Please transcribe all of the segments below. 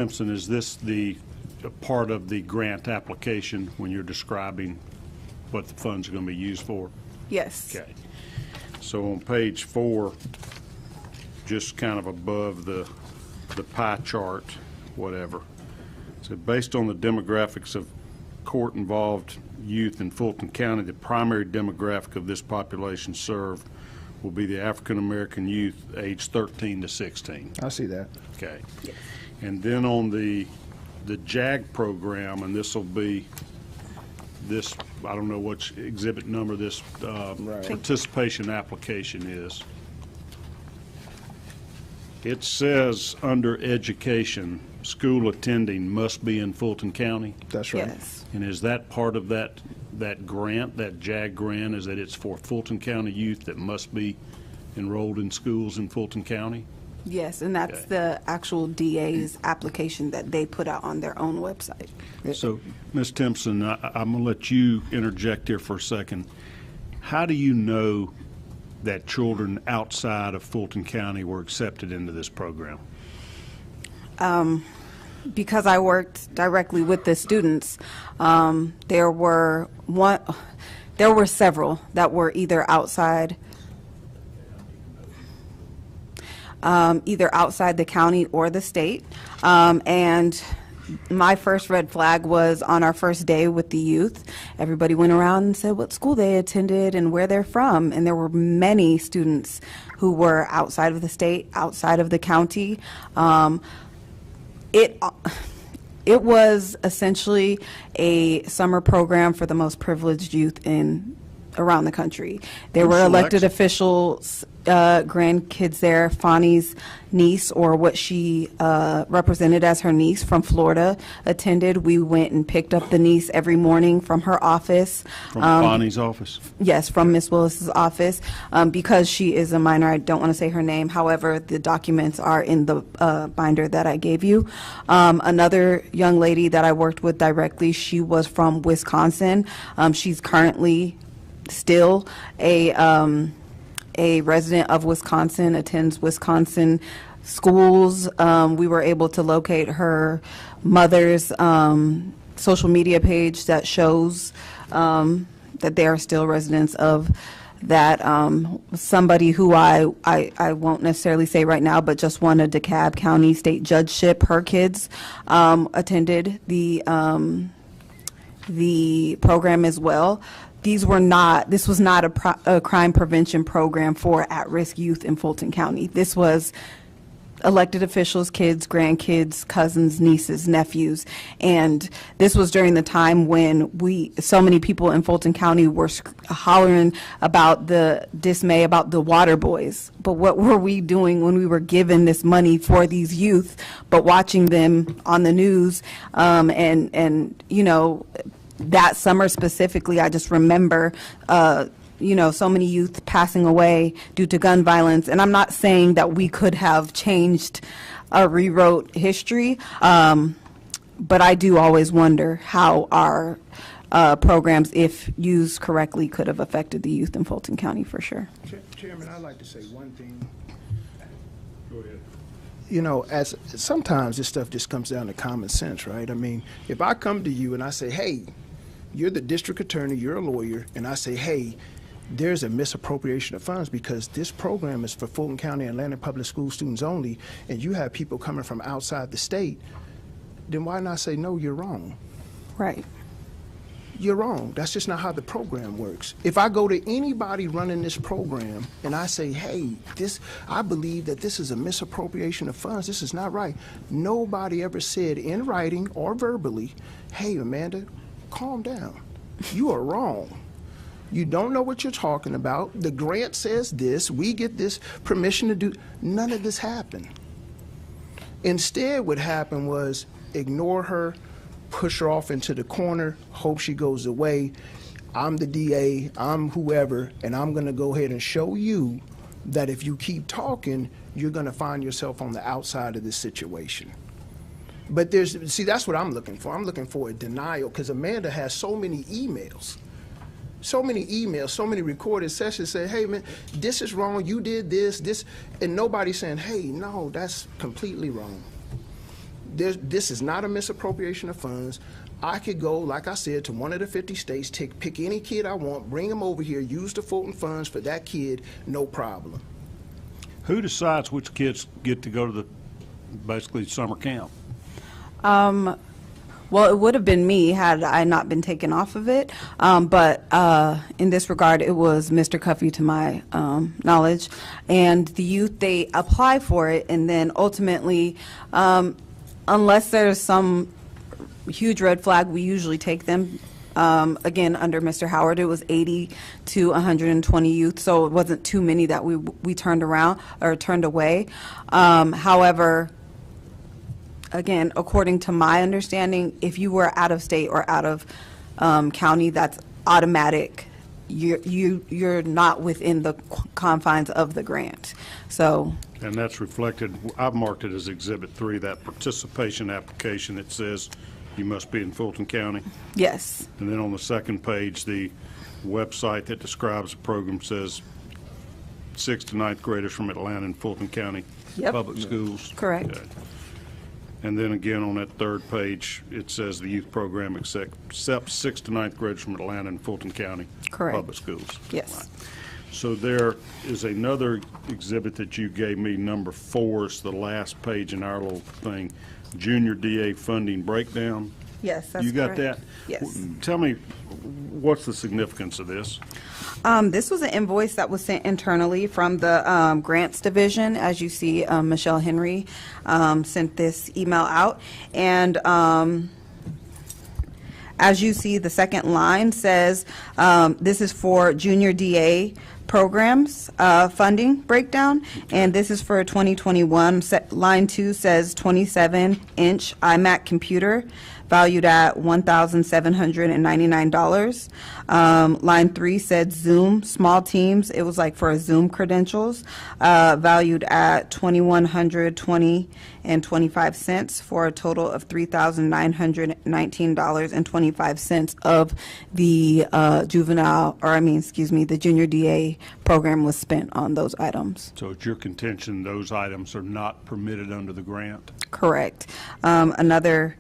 Timpson, is this the part of the grant application when you're describing what the funds are going to be used for? Yes. Okay. So on page 4, just kind of above the pie chart, whatever. So based on the demographics of court-involved youth in Fulton County, the primary demographic of this population served will be the African American youth aged 13 to 16. I see that. Okay. Yes. And then on the JAG program, and this will be this, I don't know what exhibit number this participation application is. It says under education, school attending must be in Fulton County. That's right. Yes. And is that part of that grant, that JAG grant, is that it's for Fulton County youth that must be enrolled in schools in Fulton County? Yes, and that's the actual DA's application that they put out on their own website. So, Ms. Timpson, I'm going to let you interject here for a second. How do you know that children outside of Fulton County were accepted into this program? Because I worked directly with the students, there were several that were either outside the county or the state. And my first red flag was on our first day with the youth. Everybody went around and said what school they attended and where they're from. And there were many students who were outside of the state, outside of the county. It was essentially a summer program for the most privileged youth around the country. There were elected officials, grandkids there. Fani's niece, or what she represented as her niece from Florida, attended. We went and picked up the niece every morning from her office. From Fani's office? Yes, from Ms. Willis's office. Because she is a minor, I don't want to say her name. However, the documents are in the binder that I gave you. Another young lady that I worked with directly, she was from Wisconsin. She's currently still a resident of Wisconsin, attends Wisconsin schools. We were able to locate her mother's social media page that shows that they are still residents of that. Somebody who I won't necessarily say right now, but just won a DeKalb County state judgeship. Her kids attended the program as well. This was not a crime prevention program for at-risk youth in Fulton County. This was elected officials, kids, grandkids, cousins, nieces, nephews. And this was during the time when so many people in Fulton County were hollering about the dismay about the water boys. But what were we doing when we were given this money for these youth, but watching them on the news and you know, that summer specifically, I just remember, you know, so many youth passing away due to gun violence. And I'm not saying that we could have changed or rewrote history, but I do always wonder how our programs, if used correctly, could have affected the youth in Fulton County for sure. Chairman, I'd like to say one thing. Go ahead. You know, as sometimes this stuff just comes down to common sense, right? I mean, if I come to you and I say, hey, you're the district attorney, you're a lawyer, and I say, hey, there's a misappropriation of funds because this program is for Fulton County and Atlanta Public School students only, and you have people coming from outside the state, then why not say, no, you're wrong? Right. You're wrong. That's just not how the program works. If I go to anybody running this program and I say, hey, I believe that this is a misappropriation of funds, this is not right, nobody ever said in writing or verbally, hey, Amanda, calm down. You are wrong. You don't know what you're talking about. The grant says this. We get this permission to do. None of this happened. Instead, what happened was ignore her, push her off into the corner, hope she goes away. I'm the DA, I'm whoever, and I'm going to go ahead and show you that if you keep talking, you're going to find yourself on the outside of this situation. But see, that's what I'm looking for. I'm looking for a denial because Amanda has so many emails, so many recorded sessions saying, hey, man, this is wrong, you did this, and nobody's saying, hey, no, that's completely wrong. this is not a misappropriation of funds. I could go, like I said, to one of the 50 states, pick any kid I want, bring them over here, use the Fulton funds for that kid, no problem. Who decides which kids get to go to the, basically, summer camp? Well, it would have been me had I not been taken off of it. But in this regard, it was Mr. Cuffey, to my knowledge. And the youth, they apply for it, and then ultimately, unless there's some huge red flag, we usually take them. Again, under Mr. Howard, it was 80 to 120 youth, so it wasn't too many that we turned around or turned away. However, again, according to my understanding, if you were out of state or out of county, that's automatic. You're not within the confines of the grant. So. And that's reflected, I've marked it as Exhibit 3, that participation application that says you must be in Fulton County. Yes. And then on the second page, the website that describes the program says 6th to 9th graders from Atlanta and Fulton County Yep. Public Schools. Correct. Okay. And then again, on that third page, it says the youth program accepts 6th to 9th graders from Atlanta and Fulton County Correct. Public Schools. Yes. Right. So there is another exhibit that you gave me, number 4, is the last page in our little thing, junior DA funding breakdown. Yes, that's You got correct. that? Yes. Tell me, what's the significance of this? This was an invoice that was sent internally from the grants division. As you see, Michelle Henry sent this email out. And as you see, the second line says this is for junior DA programs funding breakdown, and this is for 2021. Line 2 says 27-inch iMac computer valued at $1,799. Line 3 said Zoom small teams. It was like for a Zoom credentials, valued at $2,120.25 for a total of $3,919.25 of the the junior DA program was spent on those items. So it's your contention those items are not permitted under the grant? Correct. Another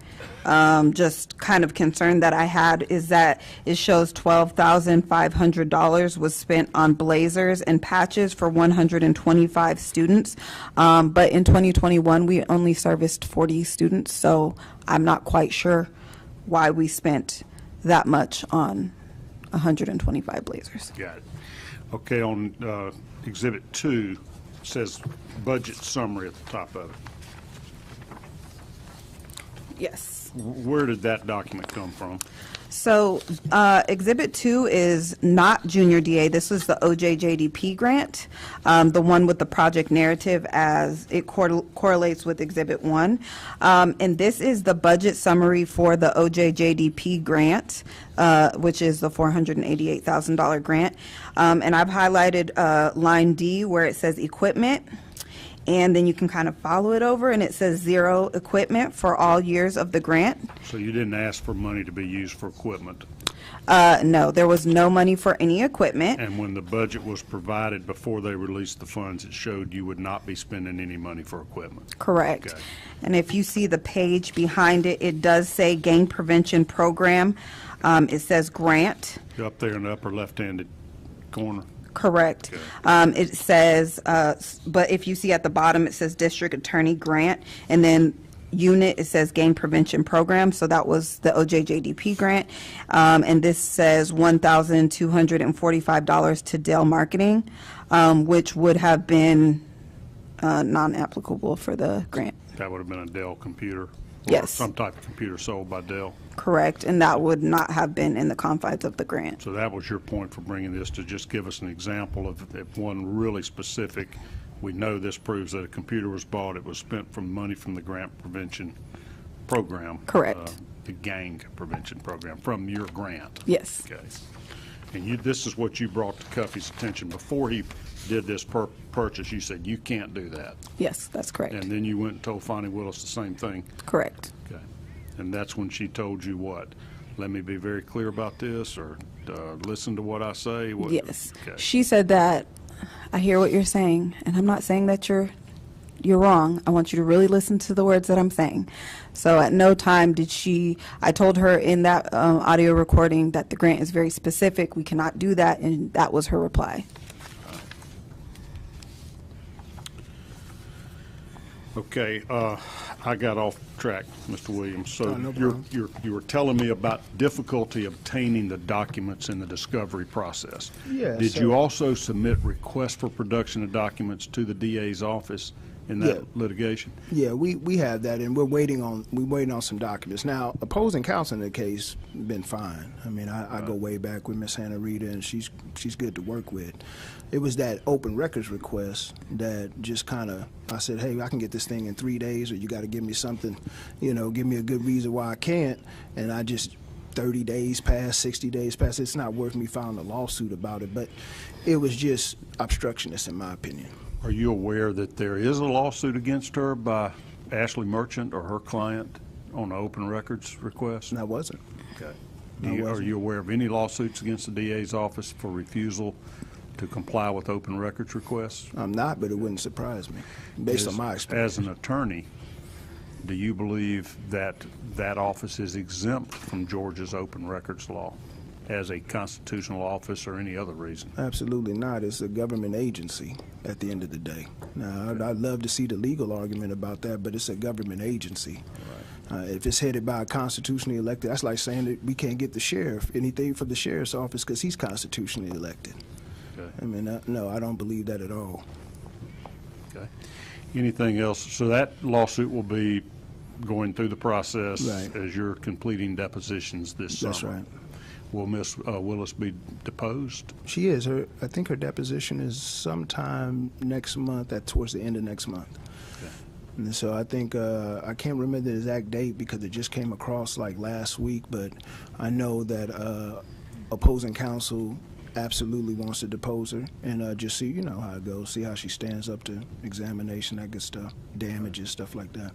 just kind of concern that I had is that it shows $12,500 was spent on blazers and patches for 125 students, but in 2021 we only serviced 40 students, so I'm not quite sure why we spent that much on 125 blazers. Got it. Okay, on Exhibit 2, it says budget summary at the top of it. Yes. Where did that document come from? So Exhibit 2 is not junior DA. This is the OJJDP grant, the one with the project narrative as it correlates with Exhibit 1. And this is the budget summary for the OJJDP grant, which is the $488,000 grant. And I've highlighted line D where it says equipment. And then you can kind of follow it over, and it says 0 equipment for all years of the grant. So you didn't ask for money to be used for equipment? No, there was no money for any equipment. And when the budget was provided before they released the funds, it showed you would not be spending any money for equipment? Correct. Okay. And if you see the page behind it, it does say Gang Prevention Program. It says grant. Up there in the upper left-handed corner? Correct. Okay. It says, but if you see at the bottom, it says District Attorney Grant, and then unit, it says Gang Prevention Program, so that was the OJJDP grant. And this says $1,245 to Dell Marketing, which would have been non-applicable for the grant. That would have been a Dell computer? Yes. Or some type of computer sold by Dell? Correct, and that would not have been in the confines of the grant. So that was your point for bringing this, to just give us an example of if one really specific, we know this proves that a computer was bought, it was spent from money from the grant prevention program. Correct. The gang prevention program, from your grant. Yes. Okay. And this is what you brought to Cuffey's attention before he did this purchase. You said you can't do that. Yes, that's correct. And then you went and told Fani Willis the same thing. Correct. Okay. And that's when she told you what? Let me be very clear about this, or listen to what I say? What? Yes. Okay. She said that, I hear what you're saying, and I'm not saying that you're you're wrong. I want you to really listen to the words that I'm saying. So at no time did I told her in that audio recording that the grant is very specific. We cannot do that, and that was her reply. Okay, I got off track, Mr. Williams. So no problem. you were telling me about difficulty obtaining the documents in the discovery process. Yeah, Did so- you also submit requests for production of documents to the DA's office in that Yeah. litigation? Yeah, we have that, and we're waiting on some documents. Now, opposing counsel in the case been fine. I mean, I go way back with Miss Hannah Rita, and she's good to work with. It was that open records request that just kind of, I said, hey, I can get this thing in 3 days, or you got to give me something, give me a good reason why I can't. And I just 30 days passed, 60 days passed. It's not worth me filing a lawsuit about it, but it was just obstructionist in my opinion. Are you aware that there is a lawsuit against her by Ashley Merchant or her client on the open records request? And I wasn't. Okay. Are you aware of any lawsuits against the DA's office for refusal to comply with open records requests? I'm not, but it wouldn't surprise me, based on my experience. As an attorney, do you believe that that office is exempt from Georgia's open records law as a constitutional office or any other reason? Absolutely not. It's a government agency at the end of the day. Now, I'd love to see the legal argument about that, but it's a government agency. If it's headed by a constitutionally elected, that's like saying that we can't get the sheriff, anything for the sheriff's office because he's constitutionally elected. Okay. I mean, no, I don't believe that at all. Okay. Anything else? So that lawsuit will be going through the process Right. as you're completing depositions this summer. That's right. Will Ms. Willis be deposed? She is. I think her deposition is sometime next month, towards the end of next month. Okay. And so I think, I can't remember the exact date because it just came across like last week, but I know that opposing counsel absolutely wants to depose her and just see, how it goes, see how she stands up to examination, that good stuff, damages, stuff like that.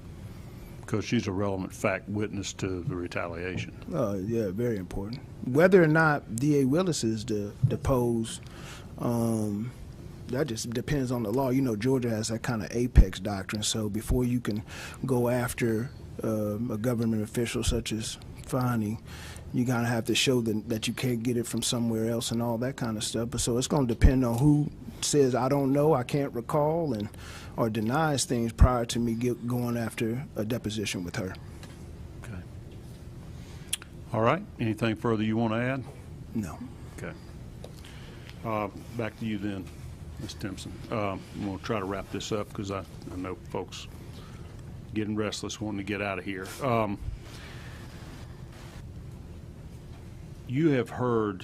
Because she's a relevant fact witness to the retaliation. Yeah, very important. Whether or not D.A. Willis is deposed, that just depends on the law. Georgia has that kind of apex doctrine, so before you can go after a government official such as Fani, you kind of have to show that you can't get it from somewhere else and all that kind of stuff. But so it's going to depend on who says, I don't know, I can't recall, or denies things prior to me going after a deposition with her. Okay. All right. Anything further you want to add? No. Okay. Back to you then, Ms. Timpson. I'm going to try to wrap this up because I know folks getting restless wanting to get out of here. You have heard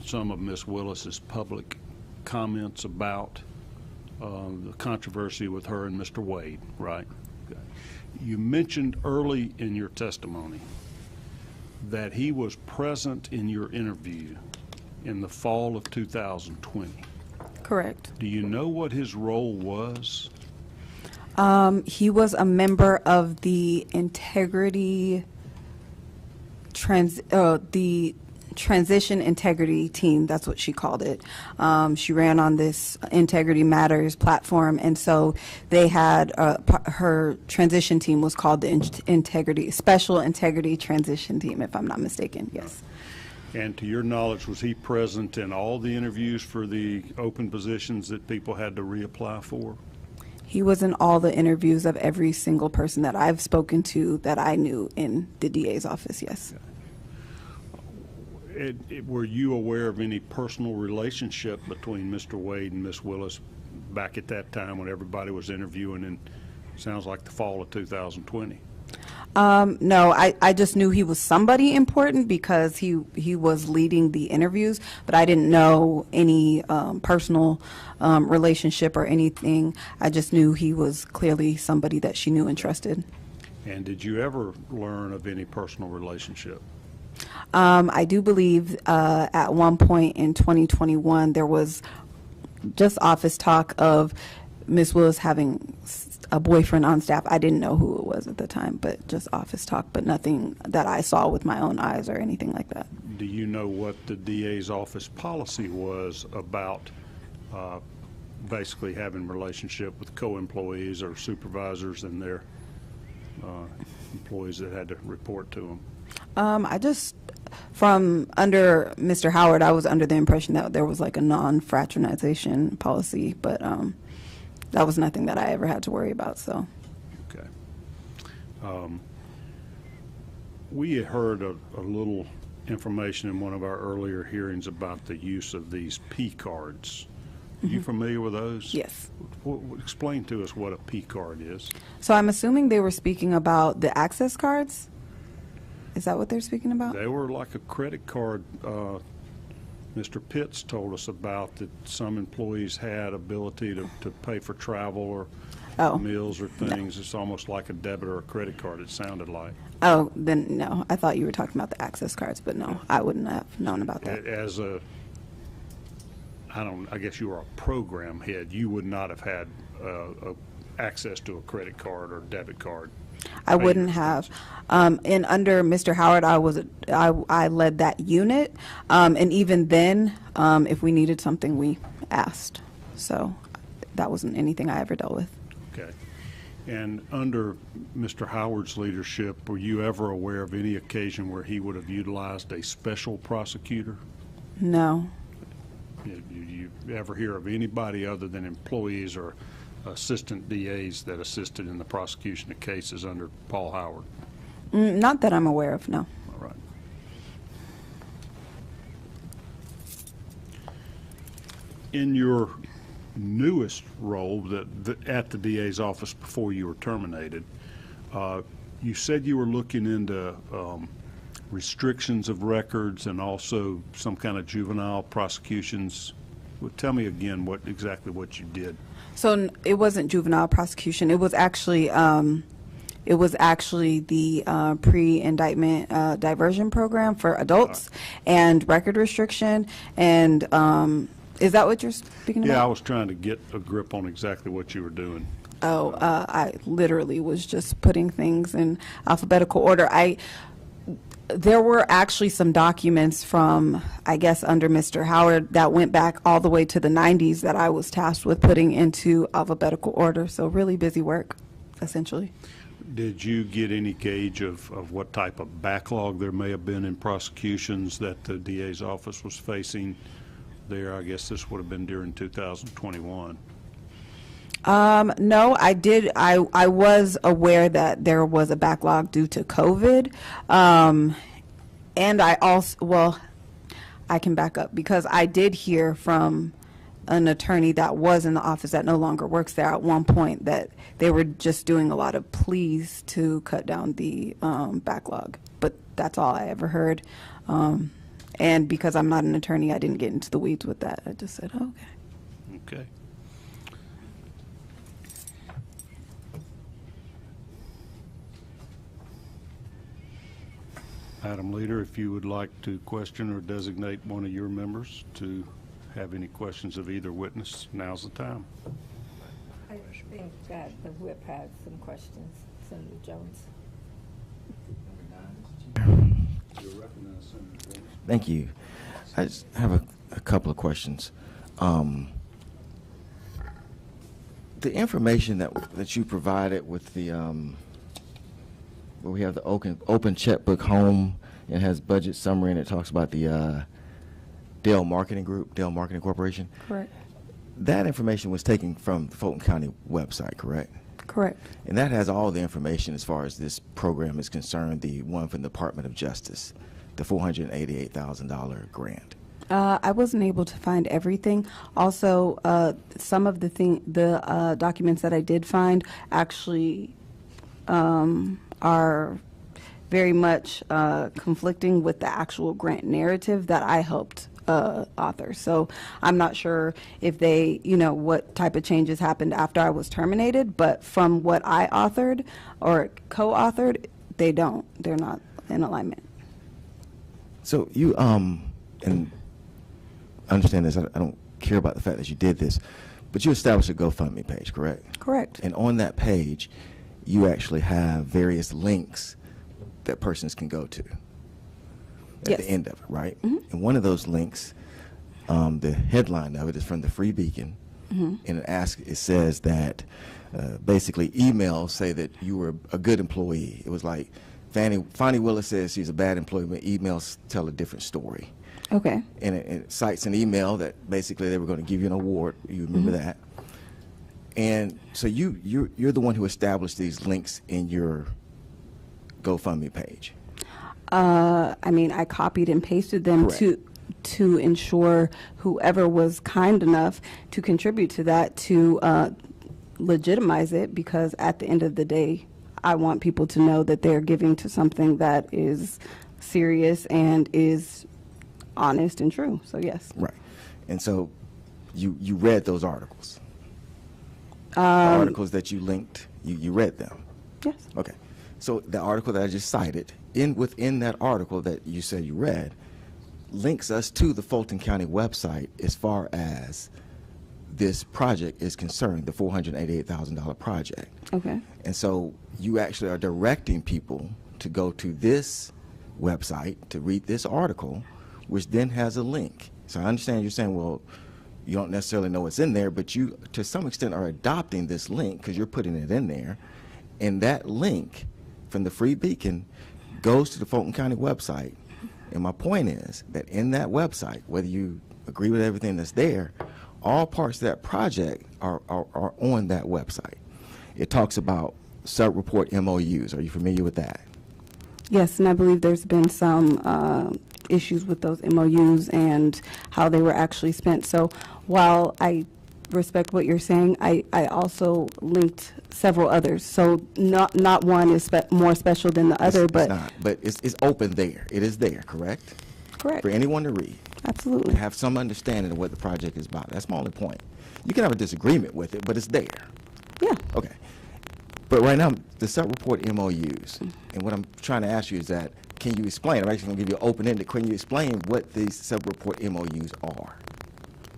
some of Ms. Willis's public comments about the controversy with her and Mr. Wade, right? Okay. You mentioned early in your testimony that he was present in your interview in the fall of 2020. Correct. Do you know what his role was? He was a member of the transition integrity team. That's what she called it. She ran on this Integrity Matters platform, and so they had her transition team was called the Special Integrity Transition Team, if I'm not mistaken. Yes. And to your knowledge, was he present in all the interviews for the open positions that people had to reapply for? He was in all the interviews of every single person that I've spoken to that I knew in the DA's office, yes. Were you aware of any personal relationship between Mr. Wade and Ms. Willis back at that time when everybody was interviewing in, sounds like the fall of 2020? No, I just knew he was somebody important because he was leading the interviews, but I didn't know any personal relationship or anything. I just knew he was clearly somebody that she knew and trusted. And did you ever learn of any personal relationship? I do believe at one point in 2021 there was just office talk of Ms. Willis having a boyfriend on staff. I didn't know who it was at the time, but just office talk, but nothing that I saw with my own eyes or anything like that. Do you know what the DA's office policy was about basically having relationship with co-employees or supervisors and their employees that had to report to them? I just, from under Mr. Howard, I was under the impression that there was like a non-fraternization policy, but that was nothing that I ever had to worry about, so. Okay. We had heard a little information in one of our earlier hearings about the use of these P cards. Are you familiar with those? Yes. Explain to us what a P card is. So I'm assuming they were speaking about the access cards? Is that what they're speaking about? They were like a credit card. Mr. Pitts told us about that some employees had ability to pay for travel or meals or things. It's almost like a debit or a credit card, it sounded like. Oh, then no. I thought you were talking about the access cards, but no, I wouldn't have known about that. As I guess you were a program head, you would not have had access to a credit card or debit card. I wouldn't have. And under Mr. Howard, I led that unit. And even then, if we needed something, we asked. So that wasn't anything I ever dealt with. Okay. And under Mr. Howard's leadership, were you ever aware of any occasion where he would have utilized a special prosecutor? No. You ever hear of anybody other than employees or assistant DAs that assisted in the prosecution of cases under Paul Howard? Not that I'm aware of, no. All right. In your newest role at the DA's office before you were terminated, you said you were looking into restrictions of records and also some kind of juvenile prosecutions. Well, tell me again exactly what you did. So it wasn't juvenile prosecution. It was actually the pre-indictment diversion program for adults and record restriction. And is that what you're speaking about? Yeah, I was trying to get a grip on exactly what you were doing. I literally was just putting things in alphabetical order. There were actually some documents from, I guess, under Mr. Howard that went back all the way to the 90s that I was tasked with putting into alphabetical order. So really busy work, essentially. Did you get any gauge of what type of backlog there may have been in prosecutions that the DA's office was facing there? I guess this would have been during 2021. No, I did. I was aware that there was a backlog due to COVID. And I also, well, I can back up because I did hear from an attorney that was in the office that no longer works there at one point that they were just doing a lot of pleas to cut down the backlog. But that's all I ever heard. And because I'm not an attorney, I didn't get into the weeds with that. I just said, oh, okay. Okay. Madam Leader, if you would like to question or designate one of your members to have any questions of either witness, now's the time. I think that the whip had some questions. Senator Jones. Thank you. I just have a couple of questions. The information that you provided with the where we have the open checkbook home, it has budget summary and it talks about the Dell Marketing Group, Dell Marketing Corporation. Correct. That information was taken from the Fulton County website, correct? Correct. And that has all the information as far as this program is concerned, the one from the Department of Justice, the $488,000 grant. I wasn't able to find everything. Also, some of the documents that I did find actually are very much conflicting with the actual grant narrative that I helped author. So I'm not sure if they, what type of changes happened after I was terminated, but from what I authored or co-authored, they're not in alignment. So you, and understand this, I don't care about the fact that you did this, but you established a GoFundMe page, correct? Correct. And on that page, you actually have various links that persons can go to at Yes. the end of it, right? Mm-hmm. And one of those links, the headline of it is from the Free Beacon, And it says that basically emails say that you were a good employee. It was like Fani Willis says she's a bad employee, but emails tell a different story. Okay. And it cites an email that basically they were going to give you an award. You remember that? And so you're the one who established these links in your GoFundMe page. I mean, I copied and pasted them Correct. to ensure whoever was kind enough to contribute to that to legitimize it, because at the end of the day, I want people to know that they're giving to something that is serious and is honest and true. So yes. Right. And so you read those articles. The articles that you linked, you read them. Yes. Okay. So the article that I just cited, within that article that you said you read, links us to the Fulton County website as far as this project is concerned, the $488,000 project. Okay. And so you actually are directing people to go to this website to read this article, which then has a link. So I understand you're saying, well, you don't necessarily know what's in there, but you, to some extent, are adopting this link because you're putting it in there. And that link from the Free Beacon goes to the Fulton County website. And my point is that in that website, whether you agree with everything that's there, all parts of that project are on that website. It talks about sub-report MOUs. Are you familiar with that? Yes, and I believe there's been some issues with those MOUs and how they were actually spent. So while I respect what you're saying, I also linked several others. So not one is more special than the other, but it's not. But it's open there. It is there, correct? correct. For anyone to read. Absolutely. To have some understanding of what the project is about. That's my only point. You can have a disagreement with it, but it's there. Yeah. Okay. But right now, the sub-report MOUs, and what I'm trying to ask you is that, can you explain, I'm actually going to give you an open-ended, can you explain what these sub-report MOUs are?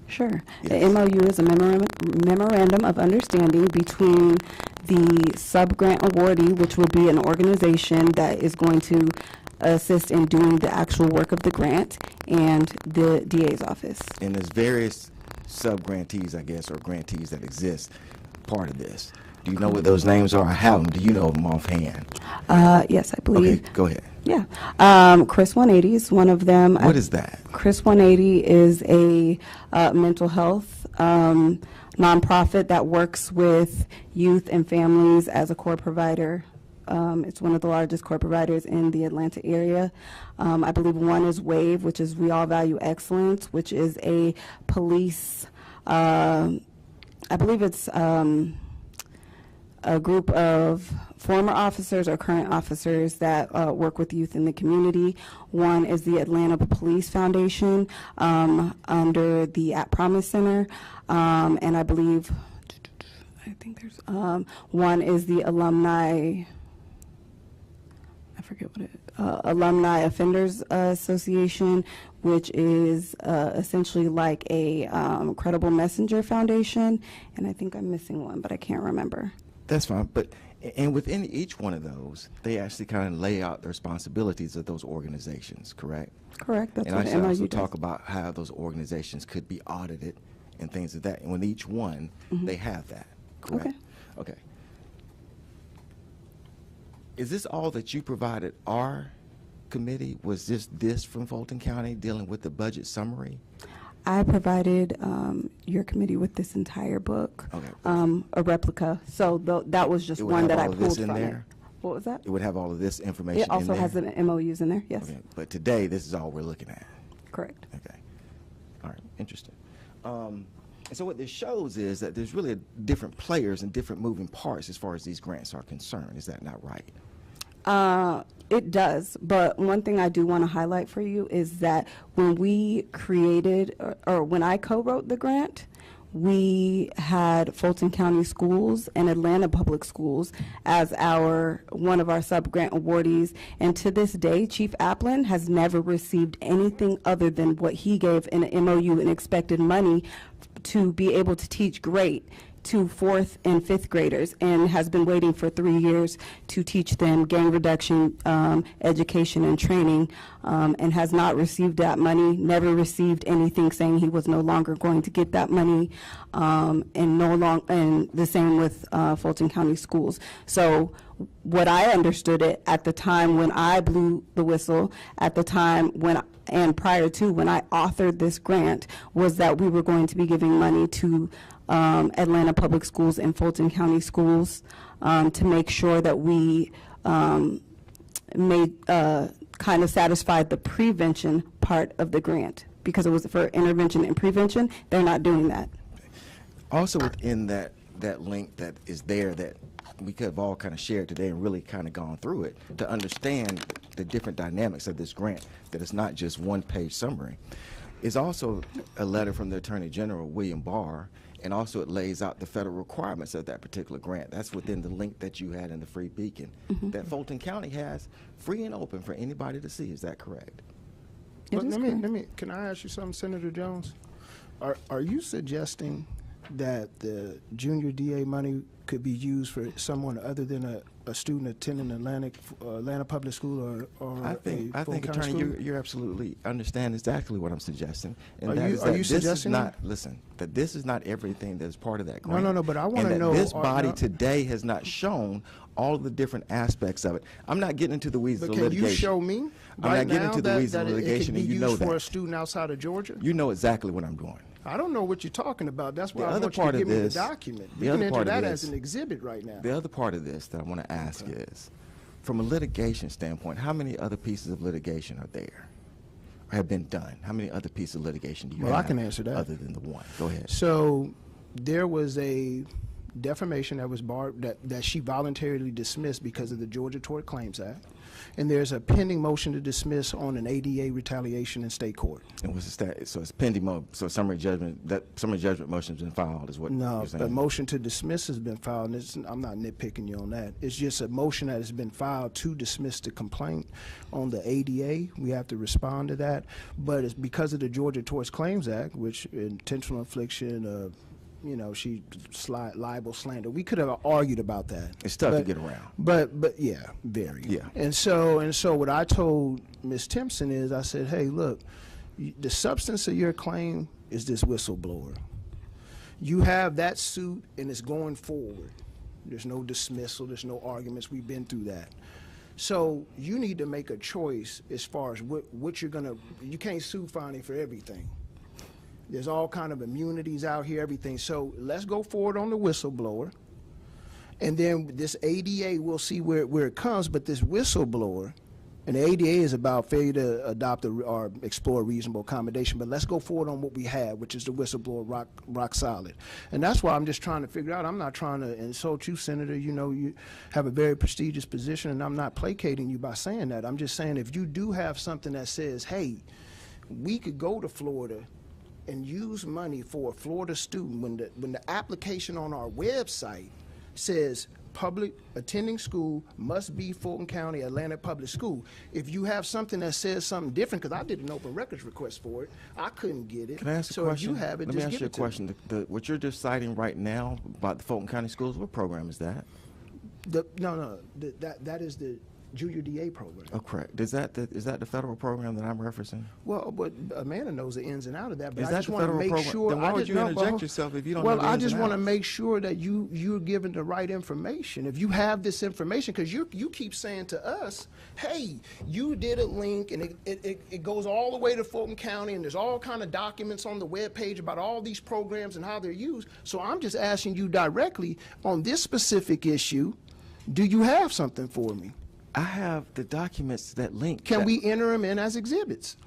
Sure. Yes. The MOU is a memorandum of understanding between the sub-grant awardee, which will be an organization that is going to assist in doing the actual work of the grant, and the DA's office. And there's various sub-grantees, I guess, or grantees that exist part of this. Do you know what those names are? I have them. Do you know them offhand? Yes, I believe. Okay, go ahead. Yeah. Chris 180 is one of them. What is that? Chris 180 is a mental health nonprofit that works with youth and families as a core provider. It's one of the largest core providers in the Atlanta area. I believe one is WAVE, which is We All Value Excellence, which is a police, I believe it's a group of former officers or current officers that work with youth in the community. One is the Atlanta Police Foundation under the At Promise Center, and I believe, I think there's one is the Alumni, I forget what it, Alumni Offenders Association, which is essentially like a Credible Messenger Foundation, and I think I'm missing one, but I can't remember. That's fine, but and within each one of those, they actually kind of lay out the responsibilities of those organizations, correct? Correct. That's And what I the should MOU also does. talk about how those organizations could be audited and things of that. And with each one, they have that, correct? Okay. Okay. Is this all that you provided our committee? Was this from Fulton County dealing with the budget summary? I provided your committee with this entire book, Okay. a replica. So that was just It would one have that I all of this pulled in from it. there? What was that? It would have all of this information It also in there? has the MOUs in there, yes. Okay, but today, this is all we're looking at. Correct. Okay. All right, interesting. And so what this shows is that there's really different players and different moving parts as far as these grants are concerned. Is that not right? It does, but one thing I do want to highlight for you is that when we created, or when I co-wrote the grant, we had Fulton County Schools and Atlanta Public Schools as one of our sub-grant awardees, and to this day, Chief Applin has never received anything other than what he gave in an MOU and expected money to be able to teach great to 4th and 5th graders and has been waiting for 3 years to teach them gang reduction education and training, and has not received that money, never received anything saying he was no longer going to get that money, and the same with Fulton County Schools. So what I understood it at the time when I blew the whistle, at the time when, and prior to when I authored this grant, was that we were going to be giving money to Atlanta Public Schools and Fulton County Schools to make sure that we made kind of satisfied the prevention part of the grant, because it was for intervention and prevention. They're not doing that. Also within that link that is there that we could have all kind of shared today and really kind of gone through it to understand the different dynamics of this grant, that it's not just one-page summary, is also a letter from the Attorney General, William Barr, and also it lays out the federal requirements of that particular grant. That's within the link that you had in the Free Beacon that Fulton County has free and open for anybody to see. Is that correct? But can I ask you something, Senator Jones? Are you suggesting that the junior DA money could be used for someone other than a student attending Atlanta Public School or I think, Fulton County Attorney, school? you're absolutely understand exactly what I'm suggesting. And Are that you- is are that you this suggesting is not, that? listen, that this is not everything that's part of that grant. No, but I wanna and that know, this are- body no- today has not shown all of the different aspects of it. I'm not getting into the weeds But of can litigation. you show me I'm right not getting now into the weeds of that it litigation, could and be you know used for a that. student outside of Georgia? You know exactly what I'm doing. I don't know what you're talking about. That's why The I other want you part to of give me the this- document. the You can other enter part of that this- as an exhibit right now. The other part of this that I want to ask is, from a litigation standpoint, how many other pieces of litigation are there or have been done? How many other pieces of litigation do you Well, have? I can answer that. Other than the one. Go ahead. So there was a defamation that was barred, that she voluntarily dismissed because of the Georgia Tort Claims Act. And there's a pending motion to dismiss on an ADA retaliation in state court. And what's the status? So it's pending so summary judgment, that summary judgment motion's been filed is what No, you're saying? a motion to dismiss has been filed, and I'm not nitpicking you on that. It's just a motion that has been filed to dismiss the complaint on the ADA. We have to respond to that. But it's because of the Georgia Tort Claims Act, which intentional infliction of, she libel, slander. We could have argued about that. It's tough to get around. But yeah, very. Yeah. And so what I told Ms. Timpson is, I said, hey, look, the substance of your claim is this whistleblower. You have that suit, and it's going forward. There's no dismissal. There's no arguments. We've been through that. So you need to make a choice as far as what you're gonna. You can't sue Fani for everything. There's all kind of immunities out here, everything. So let's go forward on the whistleblower, and then this ADA, we'll see where it comes. But this whistleblower, and the ADA is about failure to adopt or explore reasonable accommodation. But let's go forward on what we have, which is the whistleblower rock solid. And that's why I'm just trying to figure out. I'm not trying to insult you, Senator. You have a very prestigious position, and I'm not placating you by saying that. I'm just saying if you do have something that says, hey, we could go to Florida and use money for a Florida student when the application on our website says public attending school must be Fulton County Atlanta Public School. If you have something that says something different, because I did an open records request for it, I couldn't get it. Can I ask so a question? if you have it, Let just me ask give you a it to me. question. What you're just citing right now about the Fulton County Schools, what program is that? That is the junior DA program. Oh, correct. Is that the federal program that I'm referencing? Well, but Amanda knows the ins and out of that. But Is I that just the want to federal make program? sure. Then why I would just you know- interject well, yourself if you don't well, know the I ins just and want to outs? make sure that you're given the right information. If you have this information, because you keep saying to us, hey, you did a link, and it goes all the way to Fulton County, and there's all kind of documents on the webpage about all these programs and how they're used. So I'm just asking you directly on this specific issue, do you have something for me? I have the documents that link. Can that- we enter them in as exhibits?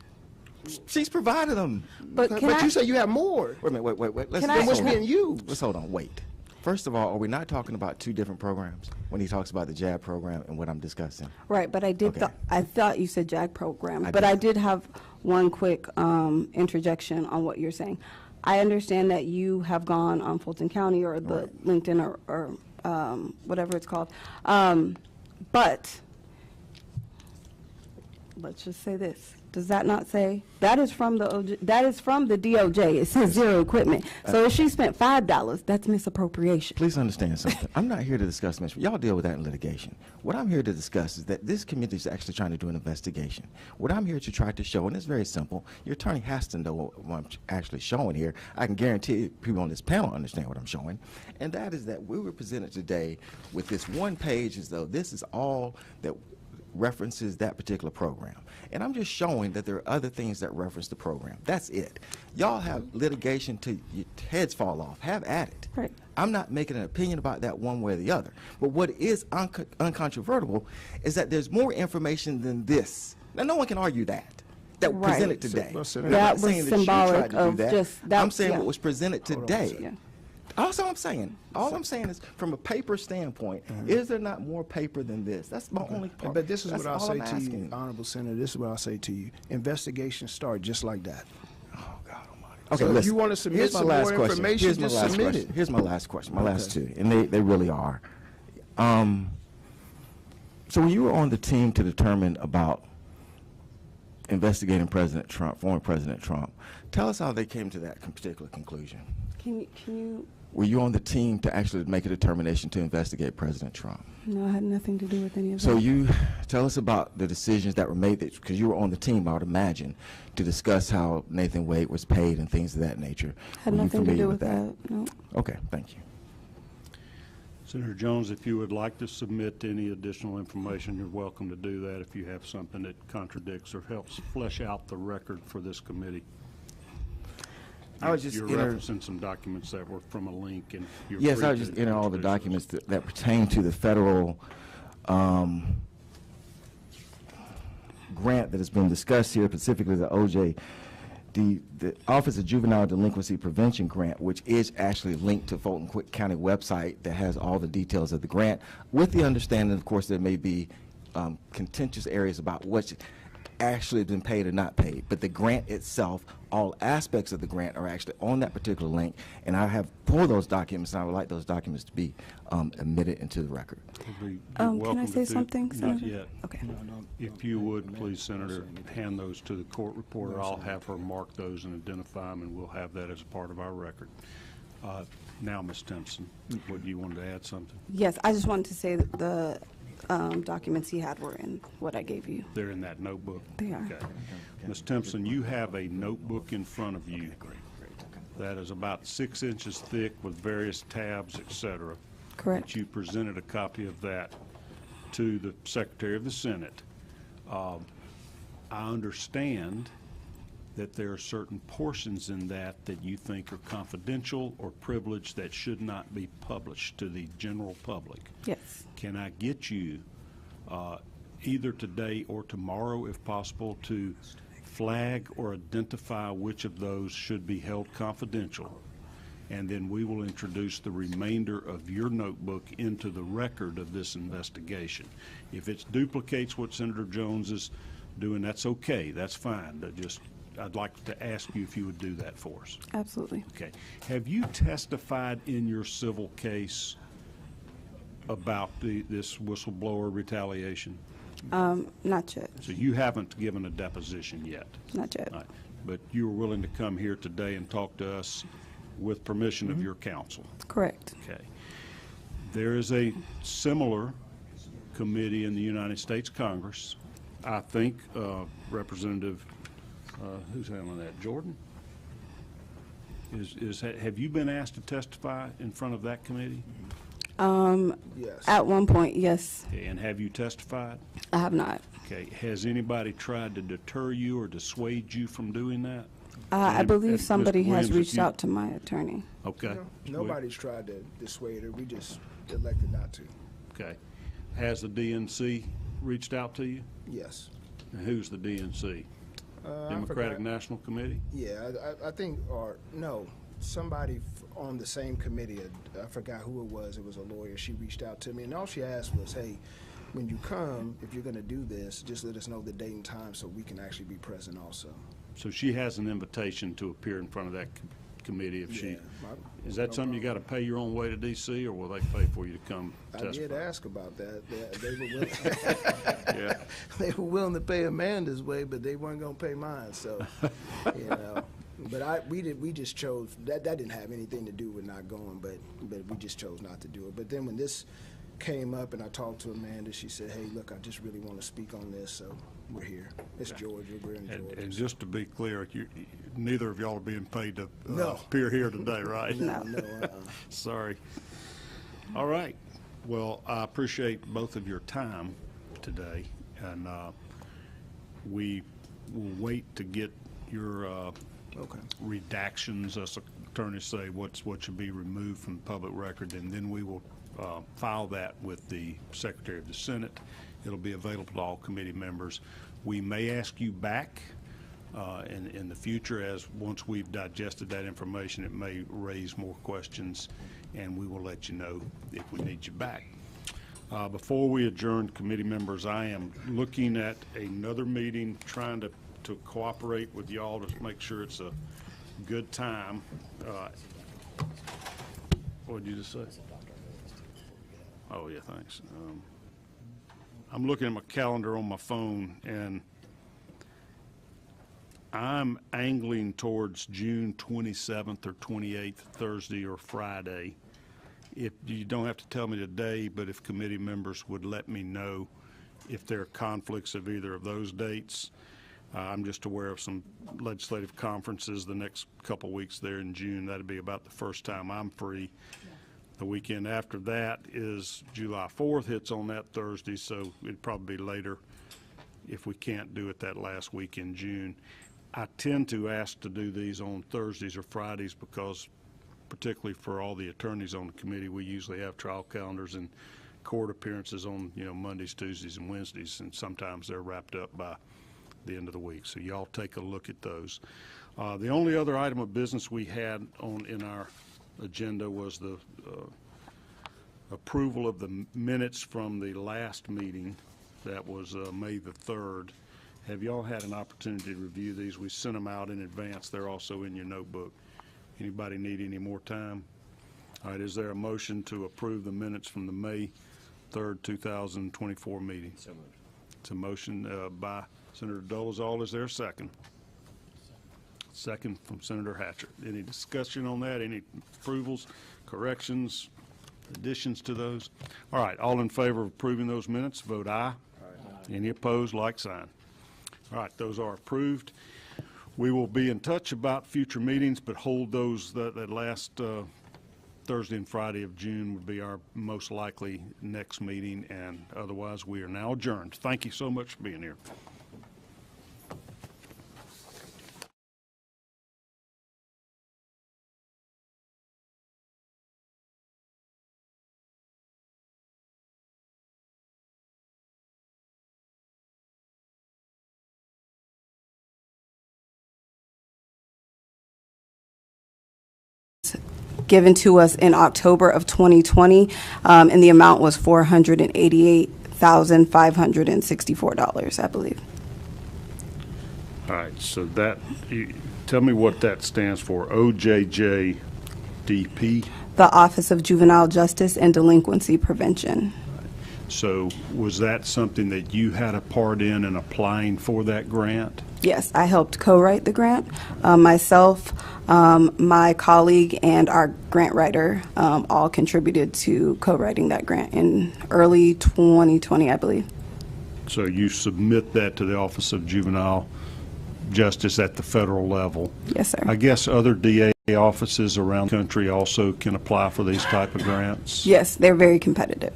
She's provided them. But But you say you have more. Wait a minute, wait. Let's, Can let's I- What's hold on. being used? Let's hold on, wait. First of all, are we not talking about two different programs when he talks about the JAB program and what I'm discussing? Right, but I did. Okay. I thought you said JAG program, I but did. I did have one quick interjection on what you're saying. I understand that you have gone on Fulton County or the LinkedIn or whatever it's called, but let's just say this. Does that not say, that is from the DOJ. It says zero equipment. So if she spent $5, that's misappropriation. Please understand something. I'm not here to discuss this. Y'all deal with that in litigation. What I'm here to discuss is that this committee is actually trying to do an investigation. What I'm here to try to show, and it's very simple, your attorney has to know what I'm actually showing here. I can guarantee people on this panel understand what I'm showing. And that is that we were presented today with this one page as though this is all that references that particular program. And I'm just showing that there are other things that reference the program. That's it. Y'all have litigation till your heads fall off. Have at it. Right. I'm not making an opinion about that one way or the other. But what is uncontrovertible is that there's more information than this. Now, no one can argue that. That was Right. presented today. Well, I'm that not was saying that you symbolic tried to do of that. just that. I'm saying yeah. what was presented today. Yeah. That's all I'm saying. All I'm saying is, from a paper standpoint, is there not more paper than this? That's my only part. But this is That's what I'll all say I'm to you, asking. Honorable Senator, this is what I'll say to you. Investigations start just like that. Oh, God almighty. Okay, So if listen. you wanna submit Here's my some last more question. information, Here's my just last submit question. it. Here's my last question, my last Okay. two, and they really are. So when you were on the team to determine about investigating President Trump, former President Trump, tell us how they came to that particular conclusion. Can you, Were you on the team to actually make a determination to investigate President Trump? no, it had nothing to do with any of that. So you tell us about the decisions that were made, because you were on the team, I would imagine, to discuss how Nathan Wade was paid and things of that nature. Had Were you nothing to familiar do with that, no. Okay, thank you. Senator Jones, if you would like to submit any additional information, you're welcome to do that if you have something that contradicts or helps flesh out the record for this committee. I was just You're enter- referencing some documents that were from a link, and you're Yes, free I was to just entering all the introduce those. documents that pertain to the federal grant that has been discussed here, specifically the OJ, the Office of Juvenile Delinquency Prevention Grant, which is actually linked to Fulton County website that has all the details of the grant, with the understanding, of course, there may be contentious areas about what's actually been paid or not paid. But the grant itself, all aspects of the grant are actually on that particular link, and I have pulled those documents, and I would like those documents to be admitted into the record. You're Can welcome I to say do- something, Not Senator? yet. Okay. If you would, please, Senator, hand those to the court reporter. I'll have her mark those and identify them, and we'll have that as a part of our record. Now, Ms. Timpson, what, you wanted to add something? Yes, I just wanted to say that the documents he had were in what I gave you. They're in that notebook? They are. Okay. Ms. Timpson, you have a notebook in front of you that is about 6 inches thick with various tabs, et cetera. Correct. That you presented a copy of that to the Secretary of the Senate. I understand that there are certain portions in that you think are confidential or privileged that should not be published to the general public. Yes. Can I get you, either today or tomorrow, if possible, to flag or identify which of those should be held confidential? And then we will introduce the remainder of your notebook into the record of this investigation. If it duplicates what Senator Jones is doing, that's okay. That's fine. I'd like to ask you if you would do that for us. Absolutely. Okay. Have you testified in your civil case about this whistleblower retaliation? Not yet. So you haven't given a deposition yet? Not yet. All right. But you were willing to come here today and talk to us with permission of your counsel? Correct. Okay. There is a similar committee in the United States Congress. I think Representative, who's handling that, Jordan? Have you been asked to testify in front of that committee? Yes. At one point, yes. Okay, and have you testified? I have not. Okay. Has anybody tried to deter you or dissuade you from doing that? I And- believe and somebody Mr. has Williams, if reached you- out to my attorney. Okay. Nobody's tried to dissuade her. We just elected not to. Okay. Has the DNC reached out to you? Yes. And who's the DNC? Democratic National Committee? Yeah, I think, or no, somebody on the same committee, I forgot who it was a lawyer, she reached out to me, and all she asked was, hey, when you come, if you're going to do this, just let us know the date and time so we can actually be present also. So she has an invitation to appear in front of that committee if she, Yeah, is that something you got to pay your own way to DC, or will they pay for you to come I testify? did ask about that. They were willing, Yeah. they were willing to pay Amanda's way, but they weren't gonna pay mine, so, you know. But we just chose, that didn't have anything to do with not going, but we just chose not to do it. But then when this came up and I talked to Amanda, she said, hey, look, I just really want to speak on this, so we're here. It's Georgia, we're in Georgia. And just to be clear, neither of y'all are being paid to No. appear here today, right? No. Sorry. All right. Well, I appreciate both of your time today, and we will wait to get your Okay. redactions, as attorneys say, what should be removed from the public record, and then we will file that with the Secretary of the Senate. It'll be available to all committee members. We may ask you back in the future, as once we've digested that information, it may raise more questions, and we will let you know if we need you back. Before we adjourn, committee members, I am looking at another meeting, trying to cooperate with y'all to make sure it's a good time. What did you just say? Oh, yeah, thanks. I'm looking at my calendar on my phone, and I'm angling towards June 27th or 28th, Thursday or Friday. If you don't have to tell me today, but if committee members would let me know if there are conflicts of either of those dates. I'm just aware of some legislative conferences the next couple weeks there in June. That'd be about the first time I'm free. The weekend after that is July 4th, hits on that Thursday, so it'd probably be later if we can't do it that last week in June. I tend to ask to do these on Thursdays or Fridays because, particularly for all the attorneys on the committee, we usually have trial calendars and court appearances on, Mondays, Tuesdays, and Wednesdays, and sometimes they're wrapped up by the end of the week. So y'all take a look at those. The only other item of business we had in our agenda was the approval of the minutes from the last meeting. That was May the 3rd. Have y'all had an opportunity to review these? We sent them out in advance. They're also in your notebook. Anybody need any more time? All right, is there a motion to approve the minutes from the May 3rd, 2024 meeting? So moved. It's a motion by Senator Dolezal. Is there a second? Second from Senator Hatcher. Any discussion on that? Any approvals, corrections, additions to those? All right, all in favor of approving those minutes, vote aye. Aye. Any opposed, like sign. All right, those are approved. We will be in touch about future meetings, but hold those, that last Thursday and Friday of June would be our most likely next meeting, and otherwise we are now adjourned. Thank you so much for being here. Given to us in October of 2020, and the amount was $488,564, I believe. All right, so tell me what that stands for, OJJDP? The Office of Juvenile Justice and Delinquency Prevention. So was that something that you had a part in applying for that grant? Yes, I helped co-write the grant. Myself, my colleague, and our grant writer all contributed to co-writing that grant in early 2020, I believe. So you submit that to the Office of Juvenile Justice at the federal level? Yes, sir. I guess other DA offices around the country also can apply for these type of grants? Yes, they're very competitive.